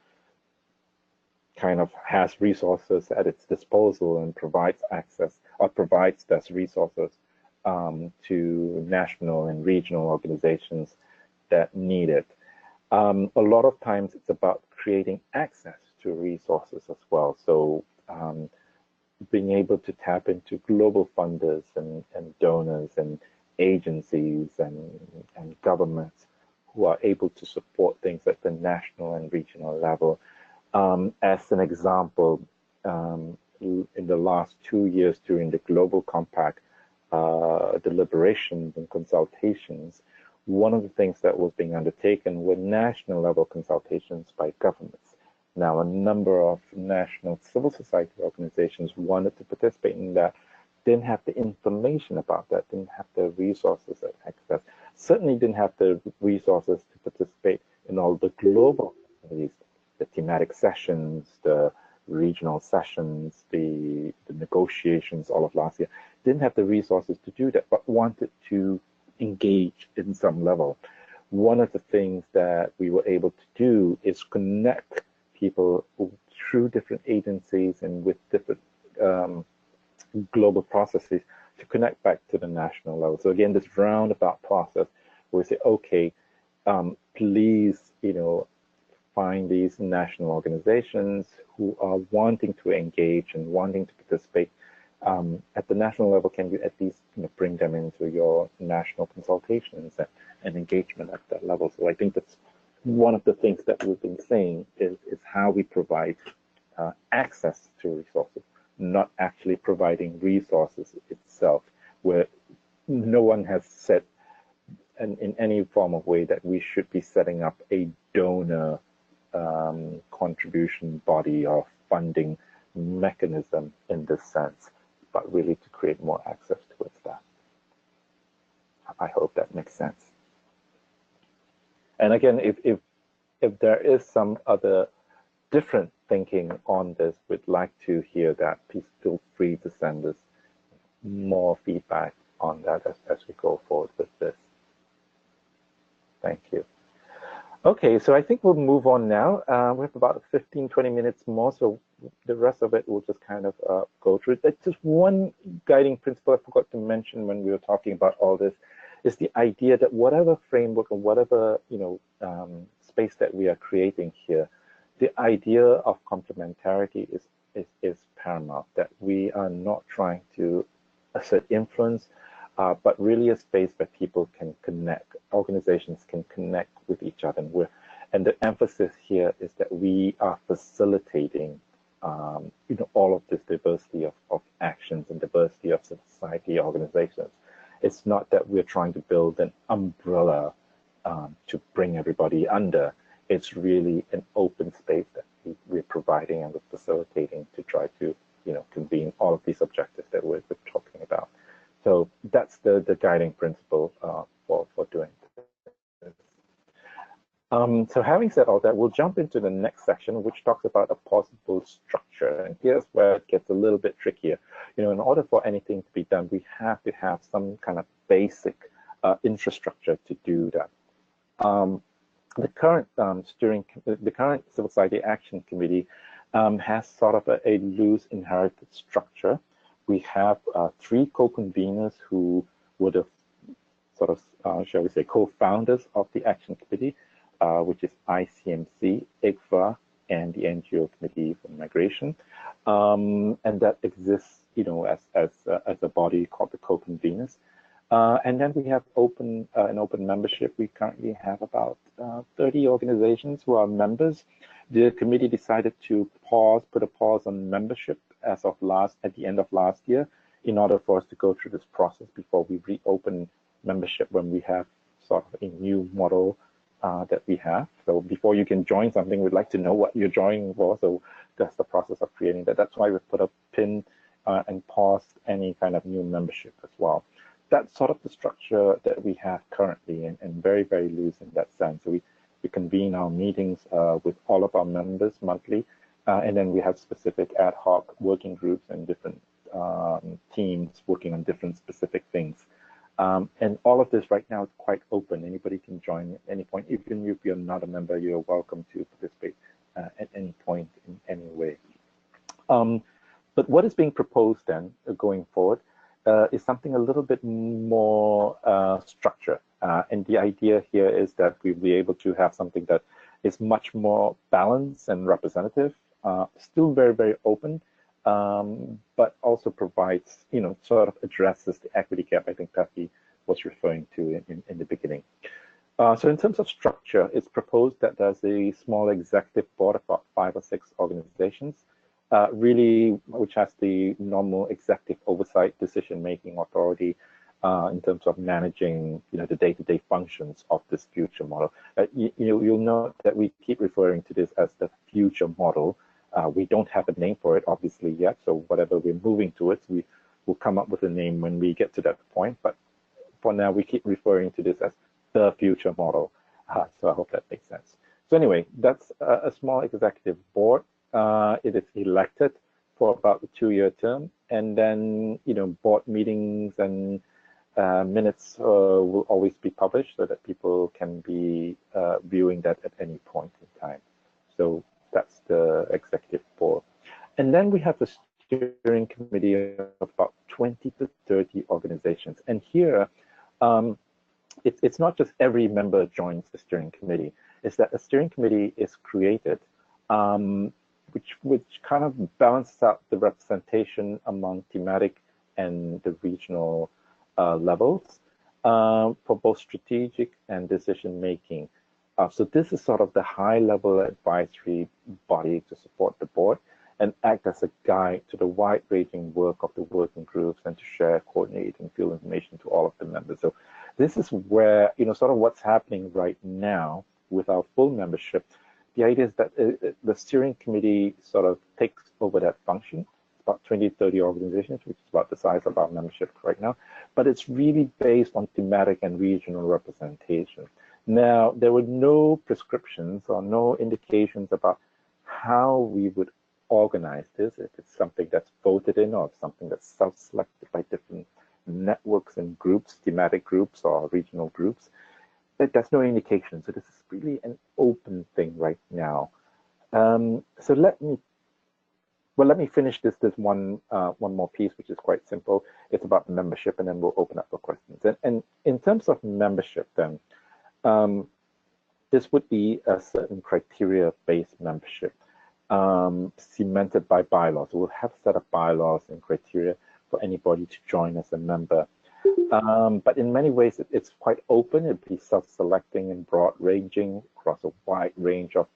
kind of has resources at its disposal and provides access or provides those resources to national and regional organizations that need it. A lot of times it's about creating access to resources as well. So being able to tap into global funders and donors and agencies and governments who are able to support things at the national and regional level. As an example, in the last 2 years during the Global Compact deliberations and consultations, one of the things that was being undertaken were national level consultations by governments. Now, a number of national civil society organizations wanted to participate in that, didn't have the information about that, didn't have the resources and access, certainly didn't have the resources to participate in all the global activities, the thematic sessions, the regional sessions, the negotiations all of last year, didn't have the resources to do that, but wanted to engage in some level. One of the things that we were able to do is connect people through different agencies and with different global processes to connect back to the national level. So again, this roundabout process where we say, okay, please, find these national organizations who are wanting to engage and wanting to participate at the national level. Can you at least bring them into your national consultations and engagement at that level? So I think that's one of the things that we've been saying is how we provide access to resources, not actually providing resources itself, where no one has said in any form of way that we should be setting up a donor contribution body or funding mechanism in this sense, but really to create more access towards that. I hope that makes sense. And again, if there is some other different thinking on this, we'd like to hear that. Please feel free to send us more feedback on that as we go forward with this. Thank you. Okay, so I think we'll move on now. We have about 15-20 minutes more, so the rest of it we'll just kind of go through. There's just one guiding principle I forgot to mention when we were talking about all this, is the idea that whatever framework or whatever space that we are creating here, the idea of complementarity is paramount. That we are not trying to assert influence, but really a space where people can connect, organizations can connect with each other. And the emphasis here is that we are facilitating all of this diversity of actions and diversity of society organizations. It's not that we're trying to build an umbrella to bring everybody under. It's really an open space that we're providing and we're facilitating to try to convene all of these objectives that we're talking about. So that's the guiding principle for doing this. So having said all that, we'll jump into the next section, which talks about a possible structure. And here's where it gets a little bit trickier. In order for anything to be done, we have to have some kind of basic infrastructure to do that. The current the current Civil Society Action Committee has sort of a loose inherited structure. We have 3 co-conveners who were the sort of, shall we say, co-founders of the Action Committee, which is ICMC, ICFA, and the NGO Committee for Migration. And that exists, as a body called the co-conveners. And then we have an open membership. We currently have about 30 organizations who are members. The committee decided to put a pause on membership at the end of last year, in order for us to go through this process before we reopen membership when we have sort of a new model that we have. So before you can join something, we'd like to know what you're joining for. So that's the process of creating that. That's why we put a pin and paused any kind of new membership as well. That's sort of the structure that we have currently, and very, very loose in that sense. So we convene our meetings with all of our members monthly, and then we have specific ad hoc working groups and different teams working on different specific things. And all of this right now is quite open. Anybody can join at any point. Even if you're not a member, you're welcome to participate at any point in any way. But what is being proposed then going forward is something a little bit more structured. And the idea here is that we'll be able to have something that is much more balanced and representative, still very, very open, but also provides, sort of addresses the equity gap I think Taffy was referring to in the beginning. So in terms of structure, it's proposed that there's a small executive board of about 5 or 6 organizations, really, which has the normal executive oversight, decision-making authority in terms of managing, the day-to-day functions of this future model. You'll note that we keep referring to this as the future model. We don't have a name for it, obviously, yet. So whatever we're moving towards, we will come up with a name when we get to that point. But for now, we keep referring to this as the future model. So I hope that makes sense. So anyway, that's a small executive board. It is elected for about a 2-year term, and then board meetings and minutes will always be published so that people can be viewing that at any point in time. So that's the executive board. And then we have the steering committee of about 20 to 30 organizations. And here, it's not just every member joins the steering committee. It's that a steering committee is created which kind of balances out the representation among thematic and the regional levels for both strategic and decision making. So this is sort of the high level advisory body to support the board. and act as a guide to the wide-ranging work of the working groups and to share, coordinate, and field information to all of the members. So this is where, sort of what's happening right now with our full membership. The idea is that the steering committee sort of takes over that function. It's about 20, 30 organizations, which is about the size of our membership right now, but it's really based on thematic and regional representation. Now, there were no prescriptions or no indications about how we would organize this, if it's something that's voted in or something that's self-selected by different networks and groups, thematic groups or regional groups. There's no indication. So this is really an open thing right now. So let me finish this one more piece, which is quite simple. It's about membership, and then we'll open up for questions. And in terms of membership, then this would be a certain criteria-based membership, cemented by bylaws. We'll have a set of bylaws and criteria for anybody to join as a member. But in many ways, it's quite open. It'd be self-selecting and broad-ranging across a wide range of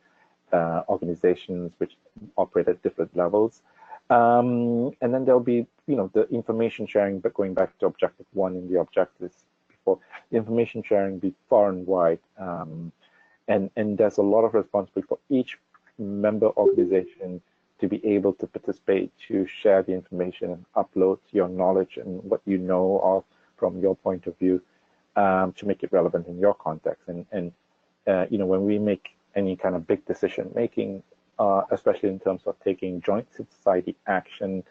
organizations which operate at different levels. And then there'll be, the information sharing, but going back to objective 1 in the objectives before, the information sharing be far and wide. And there's a lot of responsibility for each member organization to be able to participate, to share the information and upload your knowledge and what you know of from your point of view, to make it relevant in your context. And when we make any kind of big decision making, especially in terms of taking joint civil society action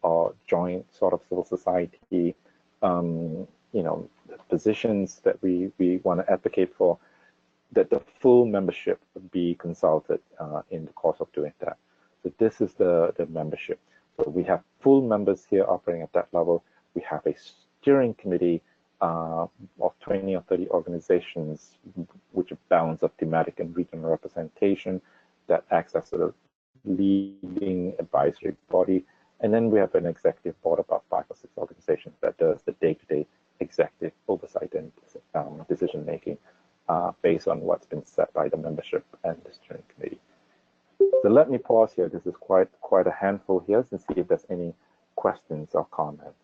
or joint sort of civil society, positions that we want to advocate for, that the full membership would be consulted in the course of doing that. So this is the membership. So we have full members here operating at that level. We have a steering committee of 20 or 30 organizations, which are balance of thematic and regional representation that acts as a leading advisory body. And then we have an executive board of about 5 or 6 organizations that does the day-to-day executive oversight and decision-making based on what's been set by the membership and the steering committee. So let me pause here. This is quite a handful here, and see if there's any questions or comments.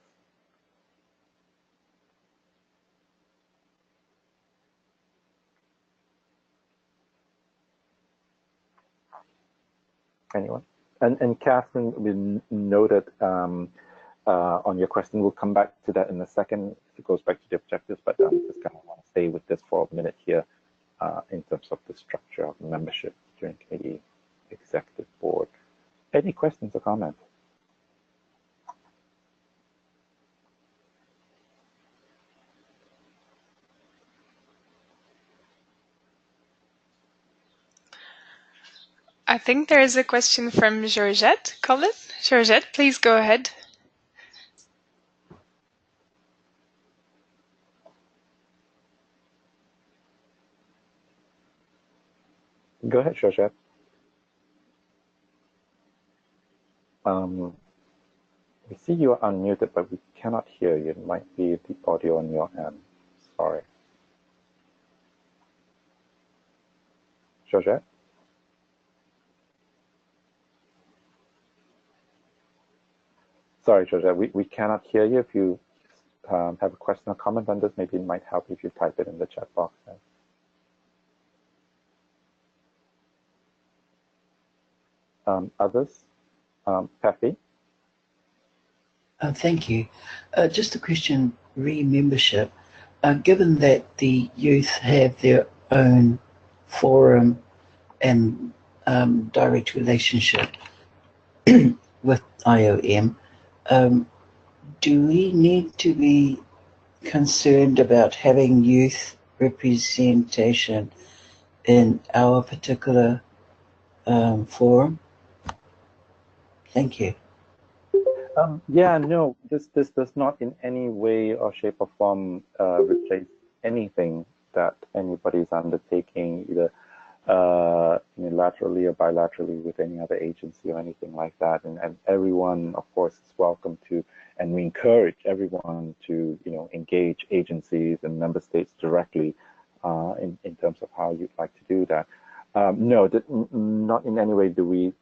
Anyone? And Catherine, we noted on your question. We'll come back to that in a second. It goes back to the objectives, but I just kind of want to stay with this for a minute here in terms of the structure of membership, steering committee, executive board. Any questions or comments? I think there is a question from Georgette. Colin? Georgette, please go ahead. Go ahead, Georgette. We see you are unmuted, but we cannot hear you. It might be the audio on your end. Sorry. Georgette? Sorry, Georgette, we cannot hear you. If you have a question or comment on this, maybe it might help if you type it in the chat box. Others? Kathy? Thank you. Just a question, re-membership. Given that the youth have their own forum and direct relationship with IOM, do we need to be concerned about having youth representation in our particular forum? Thank you. Yeah, no, this does not in any way or shape or form replace anything that anybody is undertaking, either unilaterally or bilaterally with any other agency or anything like that. And everyone, of course, is welcome to, and we encourage everyone to, engage agencies and member states directly in terms of how you'd like to do that. No, not in any way do we,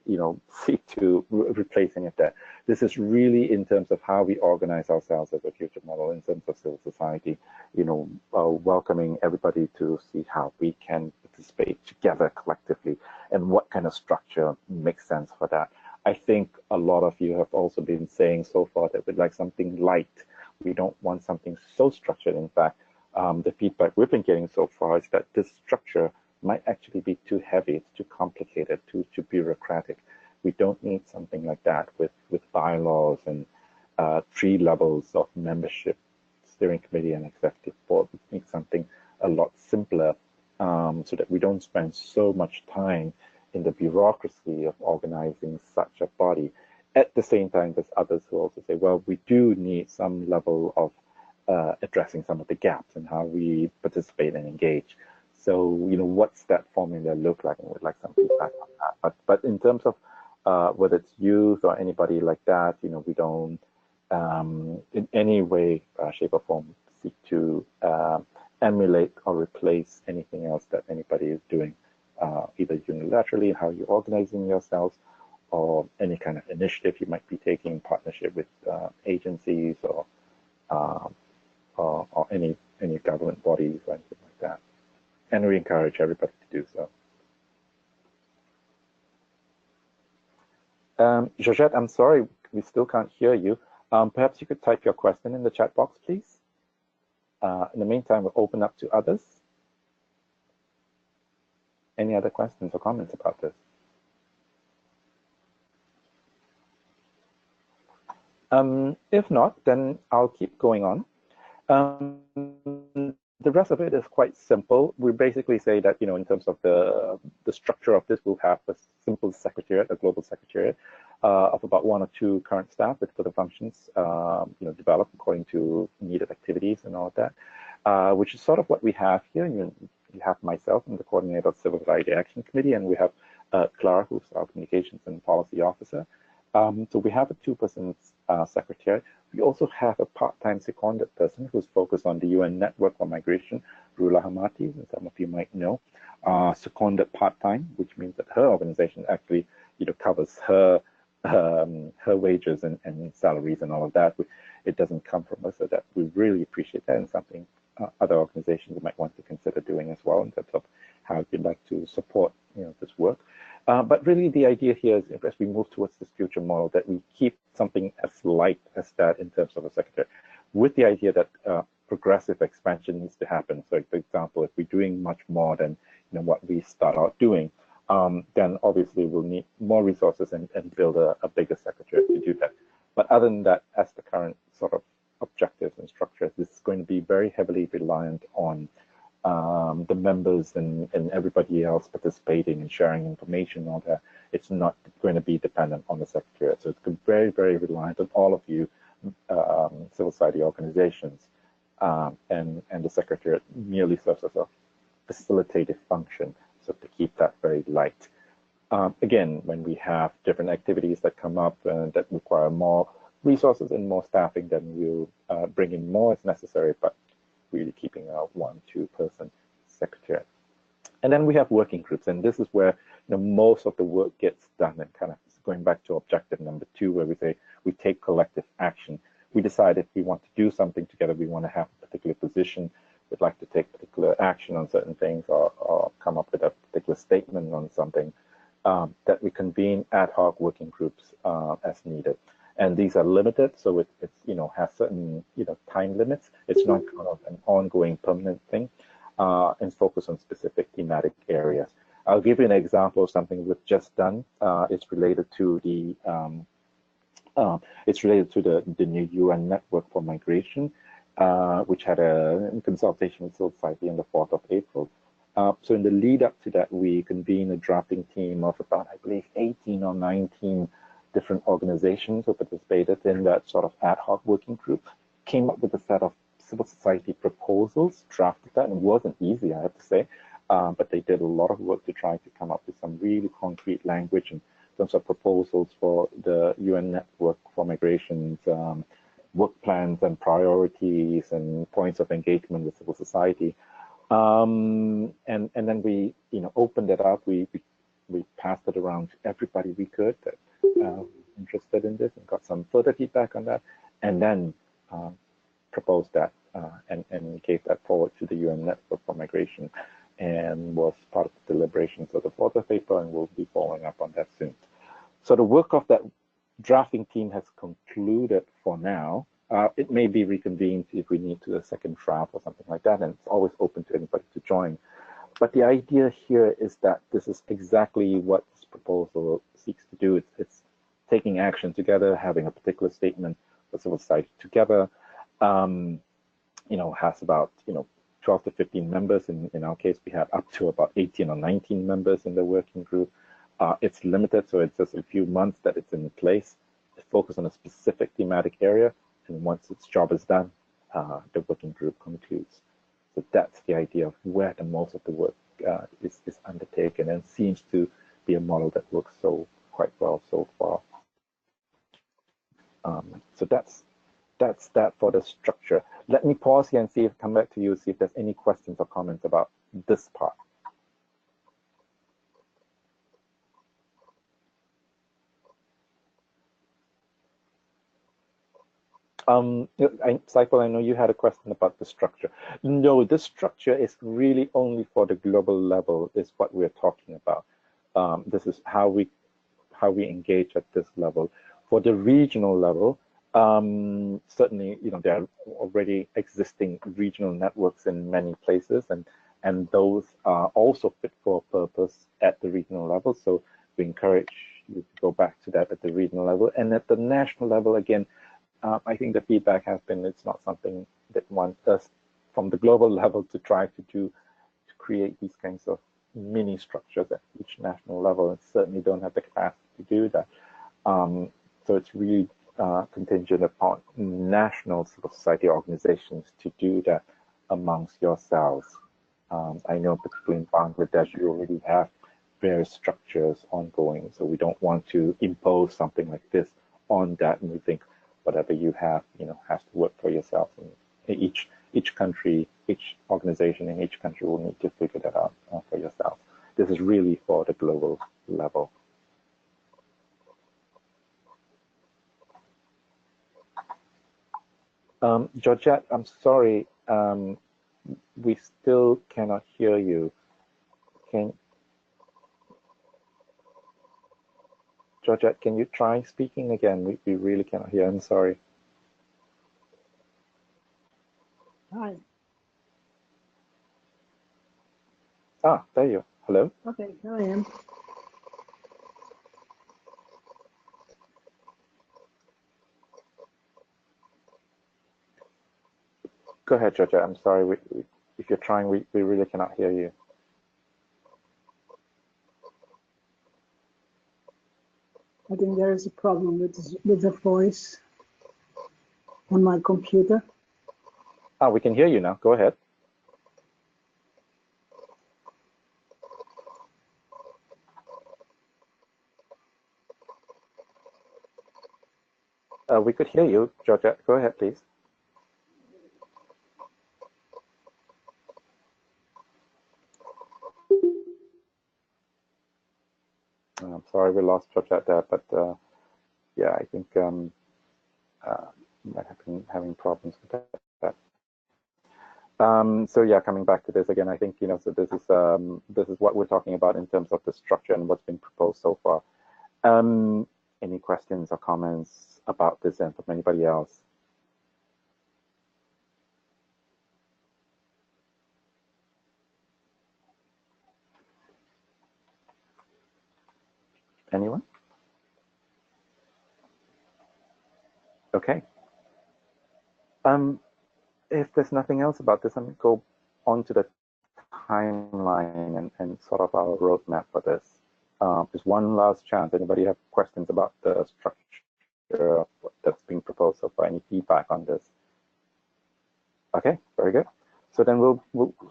seek to replace any of that. This is really in terms of how we organize ourselves as a future model in terms of civil society, welcoming everybody to see how we can participate together collectively and what kind of structure makes sense for that. I think a lot of you have also been saying so far that we'd like something light. We don't want something so structured. In fact, the feedback we've been getting so far is that this structure might actually be too heavy, it's too complicated, too bureaucratic. We don't need something like that with bylaws and 3 levels of membership, steering committee and executive board. We need something a lot simpler so that we don't spend so much time in the bureaucracy of organizing such a body. At the same time, there's others who also say, well, we do need some level of addressing some of the gaps in how we participate and engage. So, what's that formula look like? And we'd like some feedback on that. But in terms of whether it's youth or anybody like that, we don't in any way, shape or form seek to emulate or replace anything else that anybody is doing, either unilaterally, how you're organizing yourselves, or any kind of initiative you might be taking in partnership with agencies or any government bodies or anything like that. And we encourage everybody to do so. Georgette, I'm sorry, we still can't hear you. Perhaps you could type your question in the chat box, please. In the meantime, we'll open up to others. Any other questions or comments about this? If not, then I'll keep going on. The rest of it is quite simple. We basically say that, in terms of the structure of this, we'll have a simple secretariat, a global secretariat of about 1 or 2 current staff with further functions, developed according to needed activities and all of that, which is sort of what we have here. You have myself, I'm the coordinator of Civil Society Action Committee, and we have Clara, who's our communications and policy officer. So we have a 2-person secretariat. We also have a part-time seconded person who's focused on the UN Network for Migration, Rula Hamati, as some of you might know, seconded part-time, which means that her organization actually, covers her wages and salaries and all of that. It doesn't come from us, so that we really appreciate that, and something other organizations might want to consider doing as well in terms of how you'd like to support, this work. But really the idea here is, as we move towards this future model, that we keep something as light as that in terms of a secretary, with the idea that progressive expansion needs to happen. So for example, if we're doing much more than what we start out doing, then obviously we'll need more resources and build a bigger secretariat to do that. But other than that, as the current sort of objectives and structures, this is going to be very heavily reliant on the members and everybody else participating and sharing information on that. It's not going to be dependent on the secretariat. So it's very, very reliant on all of you civil society organizations. And the secretariat merely serves as a facilitative function, so to keep that very light. Again, when we have different activities that come up that require more resources and more staffing, then we'll bring in more as necessary, but really keeping a 1-2 person secretariat. And then we have working groups, and this is where most of the work gets done, and kind of going back to objective number 2, where we say we take collective action. We decide if we want to do something together, we want to have a particular position, we'd like to take particular action on certain things, or come up with a particular statement on something, that we convene ad hoc working groups as needed. And these are limited, so it's has certain time limits. It's not kind of an ongoing permanent thing, and focus on specific thematic areas. I'll give you an example of something we've just done. It's related to the new UN Network for Migration, which had a consultation with civil society on the 4th of April. So in the lead up to that, we convened a drafting team of about, I believe, 18 or 19 different organizations who participated in that sort of ad hoc working group, came up with a set of civil society proposals, drafted that, and it wasn't easy, I have to say, but they did a lot of work to try to come up with some really concrete language in terms of proposals for the UN Network for Migration's work plans and priorities and points of engagement with civil society. And then we opened it up. We passed it around to everybody we could that interested in this, and got some further feedback on that, and then proposed that and gave that forward to the UN Network for Migration, and was part of the deliberations of the fourth paper, and we'll be following up on that soon. So the work of that drafting team has concluded for now. It may be reconvened if we need to do a second draft or something like that, and it's always open to anybody to join. But the idea here is that this is exactly what this proposal seeks to do. It's taking action together, having a particular statement for civil society together. Has about 12 to 15 members. In our case, we had up to about 18 or 19 members in the working group. It's limited, so it's just a few months that it's in place. It focuses on a specific thematic area, and once its job is done, the working group concludes. So that's the idea of where the most of the work is undertaken, and seems to be a model that works quite well so far. So that's that for the structure. Let me pause here and come back to you, see if there's any questions or comments about this part. Saiful, I know you had a question about the structure. No, this structure is really only for the global level, is what we're talking about. This is how we engage at this level. For the regional level, certainly, there are already existing regional networks in many places, and those are also fit for purpose at the regional level. So we encourage you to go back to that at the regional level. And at the national level, again, I think the feedback has been it's not something that one does from the global level to try to create these kinds of mini structures at each national level, and certainly don't have the capacity to do that. So it's really contingent upon national civil society organizations to do that amongst yourselves. I know particularly in Bangladesh, you already have various structures ongoing, so we don't want to impose something like this on that, and we think whatever you have, has to work for yourself. And each country, each organization in each country will need to figure that out for yourself. This is really for the global level. Georgette, I'm sorry, we still cannot hear you. Georgette, can you try speaking again? We really cannot hear. I'm sorry. Hi. There you are. Hello? Okay, here I am. Go ahead, Georgette. I'm sorry. If you're trying, we really cannot hear you. I think there is a problem with the voice on my computer. We can hear you now. Go ahead. We could hear you, Georgette. Go ahead, please. I'm sorry we lost Georgette there, but yeah, I think might have been having problems with that. So yeah, coming back to this again, I think so this is what we're talking about in terms of the structure and what's been proposed so far. Any questions or comments about this and from anybody else? Anyone? Okay. If there's nothing else about this, I'm going to go on to the timeline and sort of our roadmap for this. Just one last chance. Anybody have questions about the structure of that's being proposed so far? Any feedback on this? Okay, very good. So then we'll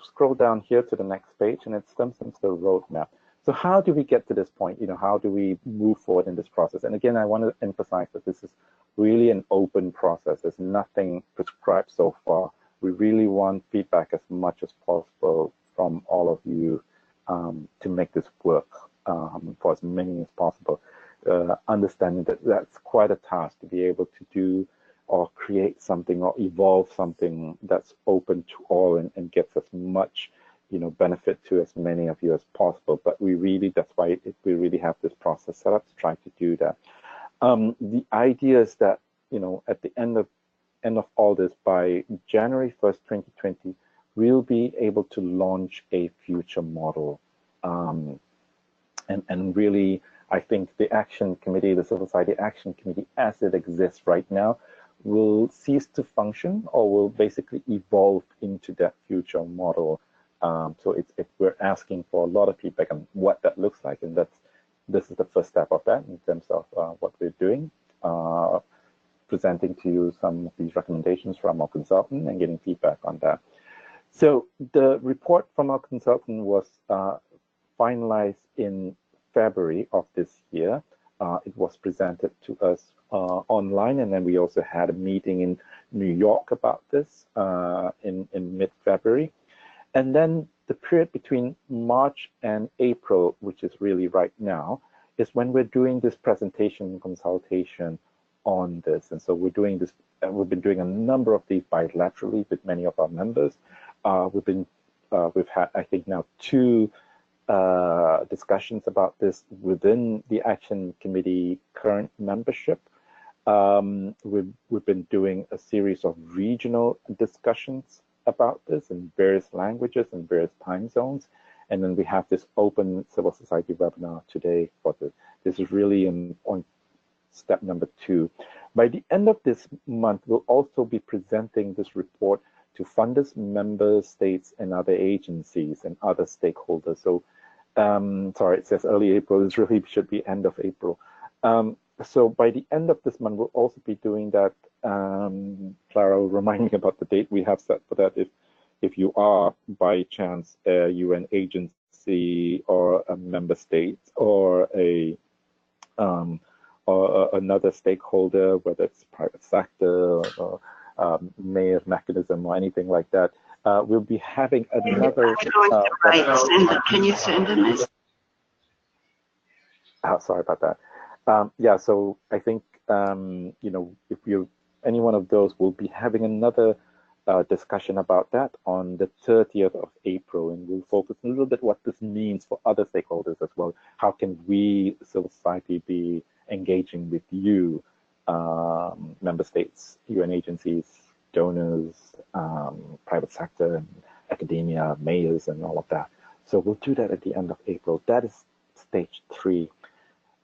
scroll down here to the next page, and it stems into the roadmap. So how do we get to this point? How do we move forward in this process? And again, I want to emphasize that this is really an open process. There's nothing prescribed so far. We really want feedback as much as possible from all of you to make this work for as many as possible. Understanding that that's quite a task to be able to do or create something or evolve something that's open to all and gets as much benefit to as many of you as possible. But that's why we really have this process set up to try to do that. The idea is that at the end of all this, by January 1st, 2020, we'll be able to launch a future model. And really, I think the Action Committee, the Civil Society Action Committee, as it exists right now, will cease to function or will basically evolve into that future model. So we're asking for a lot of feedback on what that looks like, and this is the first step of that in terms of what we're doing, presenting to you some of these recommendations from our consultant and getting feedback on that. So the report from our consultant was finalized in February of this year. It was presented to us online, and then we also had a meeting in New York about this in mid-February. And then the period between March and April, which is really right now, is when we're doing this presentation and consultation on this. And so we're doing this, we've been doing a number of these bilaterally with many of our members. We've had, I think now, 2 discussions about this within the Action Committee current membership. We've been doing a series of regional discussions about this in various languages and various time zones. And then we have this open civil society webinar today for this. This is really on step number 2. By the end of this month, we'll also be presenting this report to funders, member states, and other agencies and other stakeholders. So, sorry, it says early April. This really should be end of April. So by the end of this month, we'll also be doing that. Clara will remind me about the date we have set for that. If you are by chance a UN agency or a member state or another stakeholder, whether it's private sector or mayor's mechanism or anything like that, we'll be having another. Can you send a message? Sorry about that. Yeah, so I think if you any one of those, will be having another discussion about that on the 30th of April, and we'll focus a little bit what this means for other stakeholders as well. How can we, civil society, be engaging with you, member states, UN agencies, donors, private sector, and academia, mayors, and all of that. So we'll do that at the end of April. That is stage 3.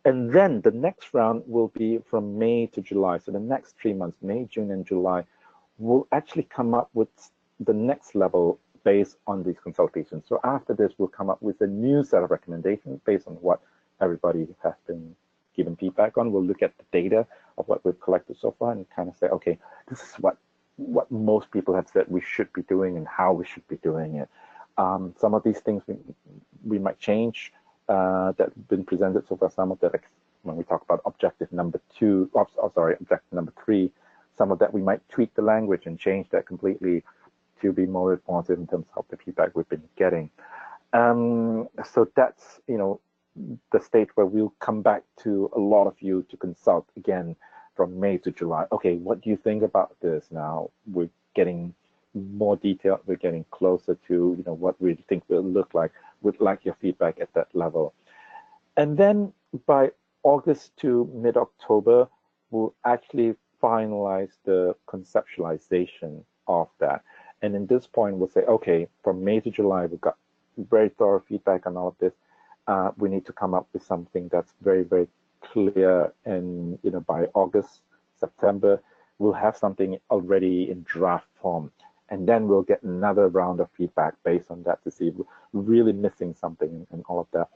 And then the next round will be from May to July. So the next 3 months, May, June, and July, we'll actually come up with the next level based on these consultations. So after this, we'll come up with a new set of recommendations based on what everybody has been given feedback on. We'll look at the data of what we've collected so far and kind of say, okay, this is what most people have said we should be doing and how we should be doing it. Some of these things we might change. That have been presented so far. Some of that, when we talk about objective number 2, objective number 3, some of that we might tweak the language and change that completely to be more responsive in terms of the feedback we've been getting. So that's the stage where we'll come back to a lot of you to consult again from May to July. Okay, what do you think about this now? We're getting more detailed. We're getting closer to what we think will look like. Would like your feedback at that level. And then by August to mid-October, we'll actually finalize the conceptualization of that. And in this point, we'll say, okay, from May to July, we've got very thorough feedback on all of this. We need to come up with something that's very, very clear. And by August, September, we'll have something already in draft form. And then we'll get another round of feedback based on that to see if we're really missing something and all of that.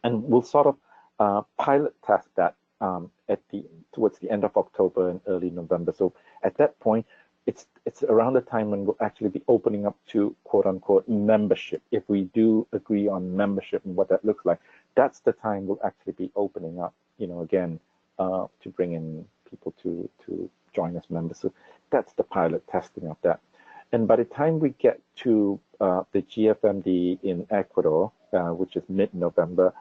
And we'll sort of pilot test that towards the end of October and early November. So at that point, it's around the time when we'll actually be opening up to quote unquote membership. If we do agree on membership and what that looks like, that's the time we'll actually be opening up, again, to bring in people to join as members. So that's the pilot testing of that. And by the time we get to the GFMD in Ecuador, which is mid-November,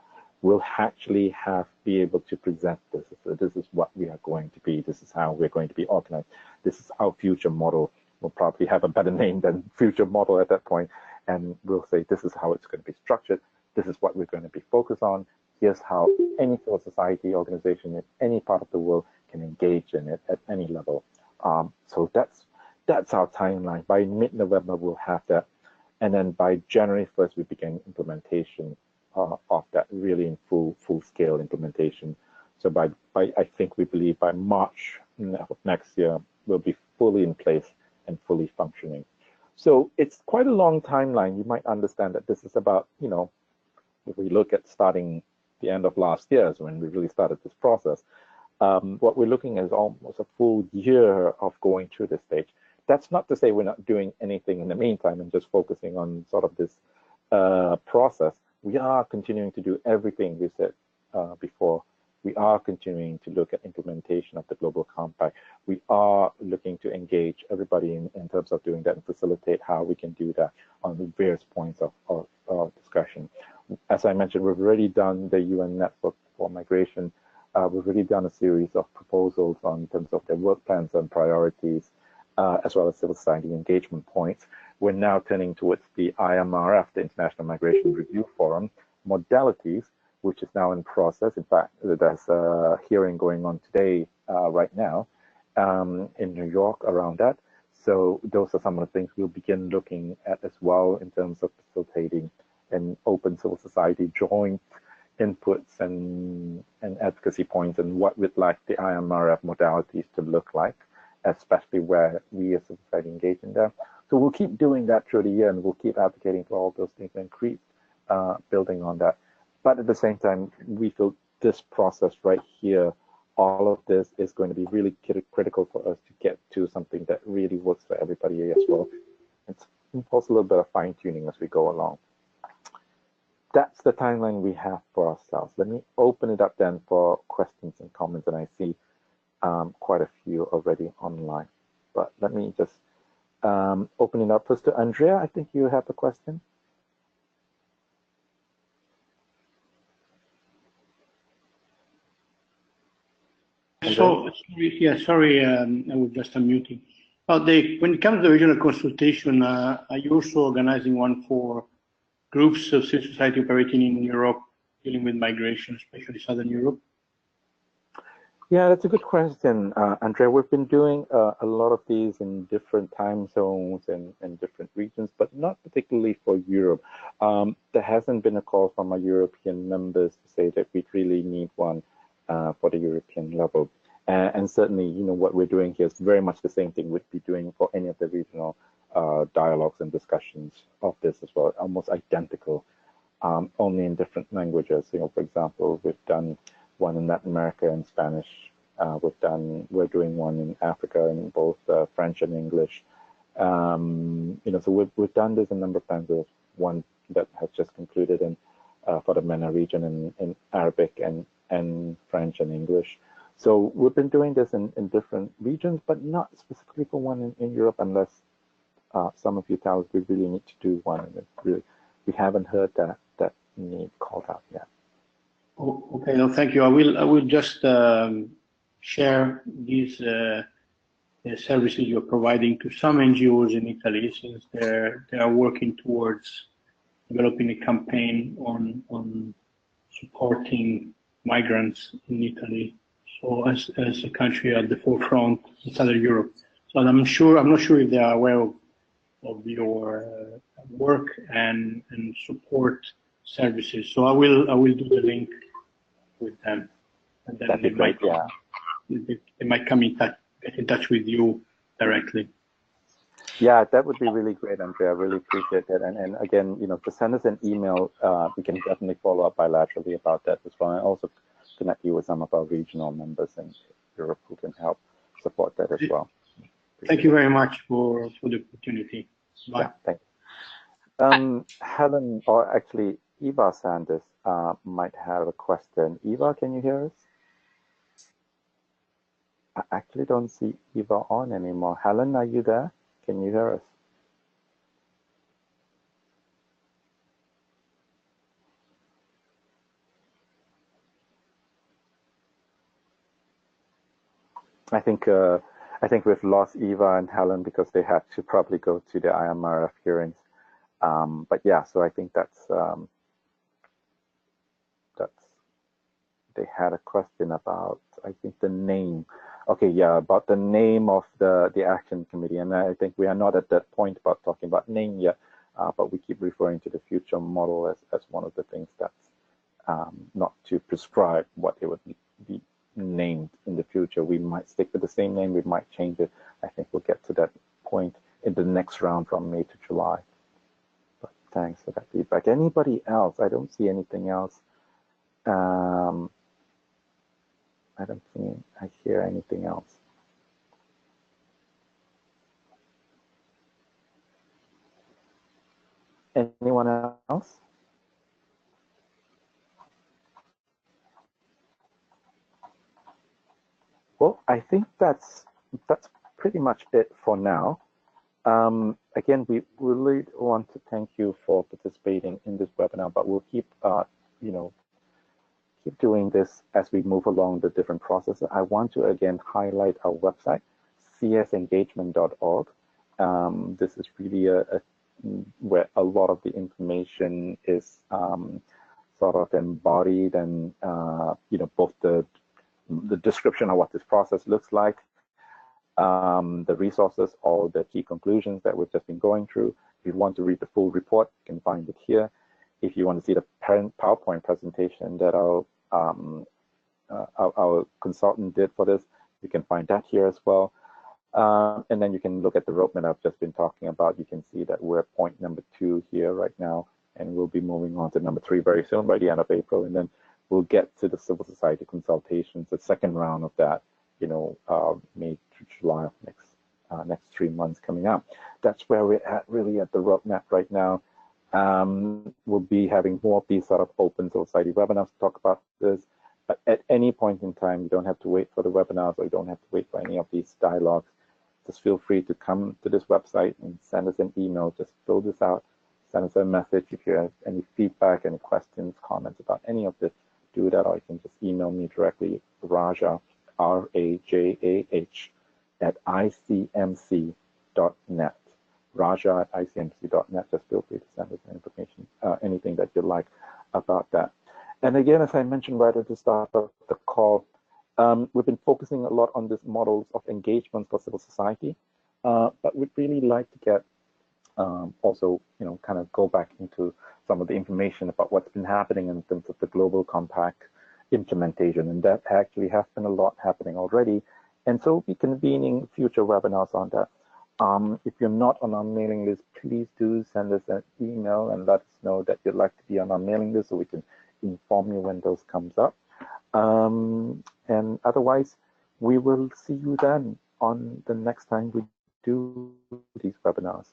we'll actually be able to present this. So this is what we are going to be. This is how we're going to be organized. This is our future model. We'll probably have a better name than future model at that point. And we'll say, this is how it's going to be structured. This is what we're going to be focused on. Here's how any civil society organization in any part of the world can engage in it at any level. So that's our timeline. By mid-November, we'll have that. And then by January 1st, we begin implementation of that, really in full-scale implementation. So I think we believe by March of next year, we'll be fully in place and fully functioning. So it's quite a long timeline. You might understand that this is about, if we look at starting the end of last year is when we really started this process, what we're looking at is almost a full year of going through this stage. That's not to say we're not doing anything in the meantime and just focusing on sort of this process. We are continuing to do everything we said before. We are continuing to look at implementation of the Global Compact. We are looking to engage everybody in terms of doing that and facilitate how we can do that on the various points of discussion. As I mentioned, we've already done the UN Network for Migration. We've already done a series of proposals in terms of their work plans and priorities, as well as civil society engagement points. We're now turning towards the IMRF, the International Migration Review Forum, modalities, which is now in process. In fact, there's a hearing going on today, right now, in New York around that. So those are some of the things we'll begin looking at as well in terms of facilitating an open civil society joint inputs and advocacy points and what we'd like the IMRF modalities to look like, especially where we as a society engage in them. So we'll keep doing that through the year, and we'll keep advocating for all those things and keep building on that. But at the same time, we feel this process right here, all of this is going to be really critical for us to get to something that really works for everybody as well. It's also a little bit of fine-tuning as we go along. That's the timeline we have for ourselves. Let me open it up then for questions and comments, and I see quite a few already online. But let me just open it up first to Andrea. I think you have a question. So, sorry, I was just unmuting. When it comes to the regional consultation, are you also organizing one for groups of civil society operating in Europe, dealing with migration, especially Southern Europe? Yeah, that's a good question, Andrea. We've been doing a lot of these in different time zones and different regions, but not particularly for Europe. There hasn't been a call from our European members to say that we really need one for the European level. And certainly, what we're doing here is very much the same thing we'd be doing for any of the regional dialogues and discussions of this as well, almost identical, only in different languages. For example, we've done one in Latin America in Spanish. We're doing one in Africa in both French and English. So we've done this a number of times. There's one that has just concluded in for the MENA region in Arabic and French and English. So we've been doing this in different regions, but not specifically for one in Europe, unless some of you tell us we really need to do one. And we haven't heard that need called out yet. Oh, okay, no, thank you. I will just share these services you're providing to some NGOs in Italy, since they are working towards developing a campaign on supporting migrants in Italy. So as a country at the forefront in Southern Europe. So I'm not sure if they are aware of your work and support services. So I will do the link with them, and then they might get in touch with you directly. Yeah, that would be really great, Andrea. I really appreciate that. And again, just send us an email. We can definitely follow up bilaterally about that as well. And also connect you with some of our regional members in Europe who can help support that as well. Thank you very much for the opportunity. Bye. Yeah, thank you. Helen, or actually Eva Sanders might have a question. Eva, can you hear us? I actually don't see Eva on anymore. Helen, are you there? Can you hear us? I think we've lost Eva and Helen because they had to probably go to the IMRF hearings. But yeah, so I think that's they had a question about, I think, the name. Okay, yeah, about the name of the action committee, and I think we are not at that point about talking about name yet, but we keep referring to the future model as one of the things that's not to prescribe what it would be named in the future. We might stick with the same name, we might change it. I think we'll get to that point in the next round from May to July. But thanks for that feedback. Anybody else? I don't see anything else. I don't think I hear anything else. Anyone else? Well, I think that's pretty much it for now. Again, we really want to thank you for participating in this webinar, but we'll keep keep doing this as we move along the different processes. I want to again highlight our website, csengagement.org. This is really where a lot of the information is sort of embodied, and both the description of what this process looks like, the resources, all the key conclusions that we've just been going through. If you want to read the full report, you can find it here. If you want to see the PowerPoint presentation that our consultant did for this, you can find that here as well. And then you can look at the roadmap I've just been talking about. You can see that we're at point number 2 here right now, and we'll be moving on to number 3 very soon by the end of April. And then we'll get to the civil society consultations, the second round of that, May to July of next 3 months coming up. That's where we're at, really, at the roadmap right now. We'll be having more of these sort of open society webinars to talk about this. But at any point in time, you don't have to wait for the webinars, or you don't have to wait for any of these dialogues. Just feel free to come to this website and send us an email. Just fill this out, send us a message. If you have any feedback, any questions, comments about any of this, do that, or you can just email me directly, Rajah, R-A-J-A-H, at icmc.net. Rajah at icmc.net. Just feel free to send us information, anything that you like about that. And again, as I mentioned right at the start of the call, we've been focusing a lot on these models of engagement for civil society, but we'd really like to get also, kind of go back into some of the information about what's been happening in terms of the Global Compact implementation, and that actually has been a lot happening already. And so we'll be convening future webinars on that. If you're not on our mailing list, please do send us an email and let us know that you'd like to be on our mailing list so we can inform you when those comes up. And otherwise, we will see you then on the next time we do these webinars.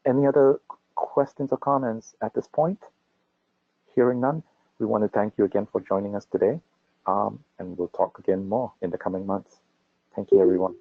Any other questions or comments at this point? Hearing none, we want to thank you again for joining us today, and we'll talk again more in the coming months. Thank you, everyone.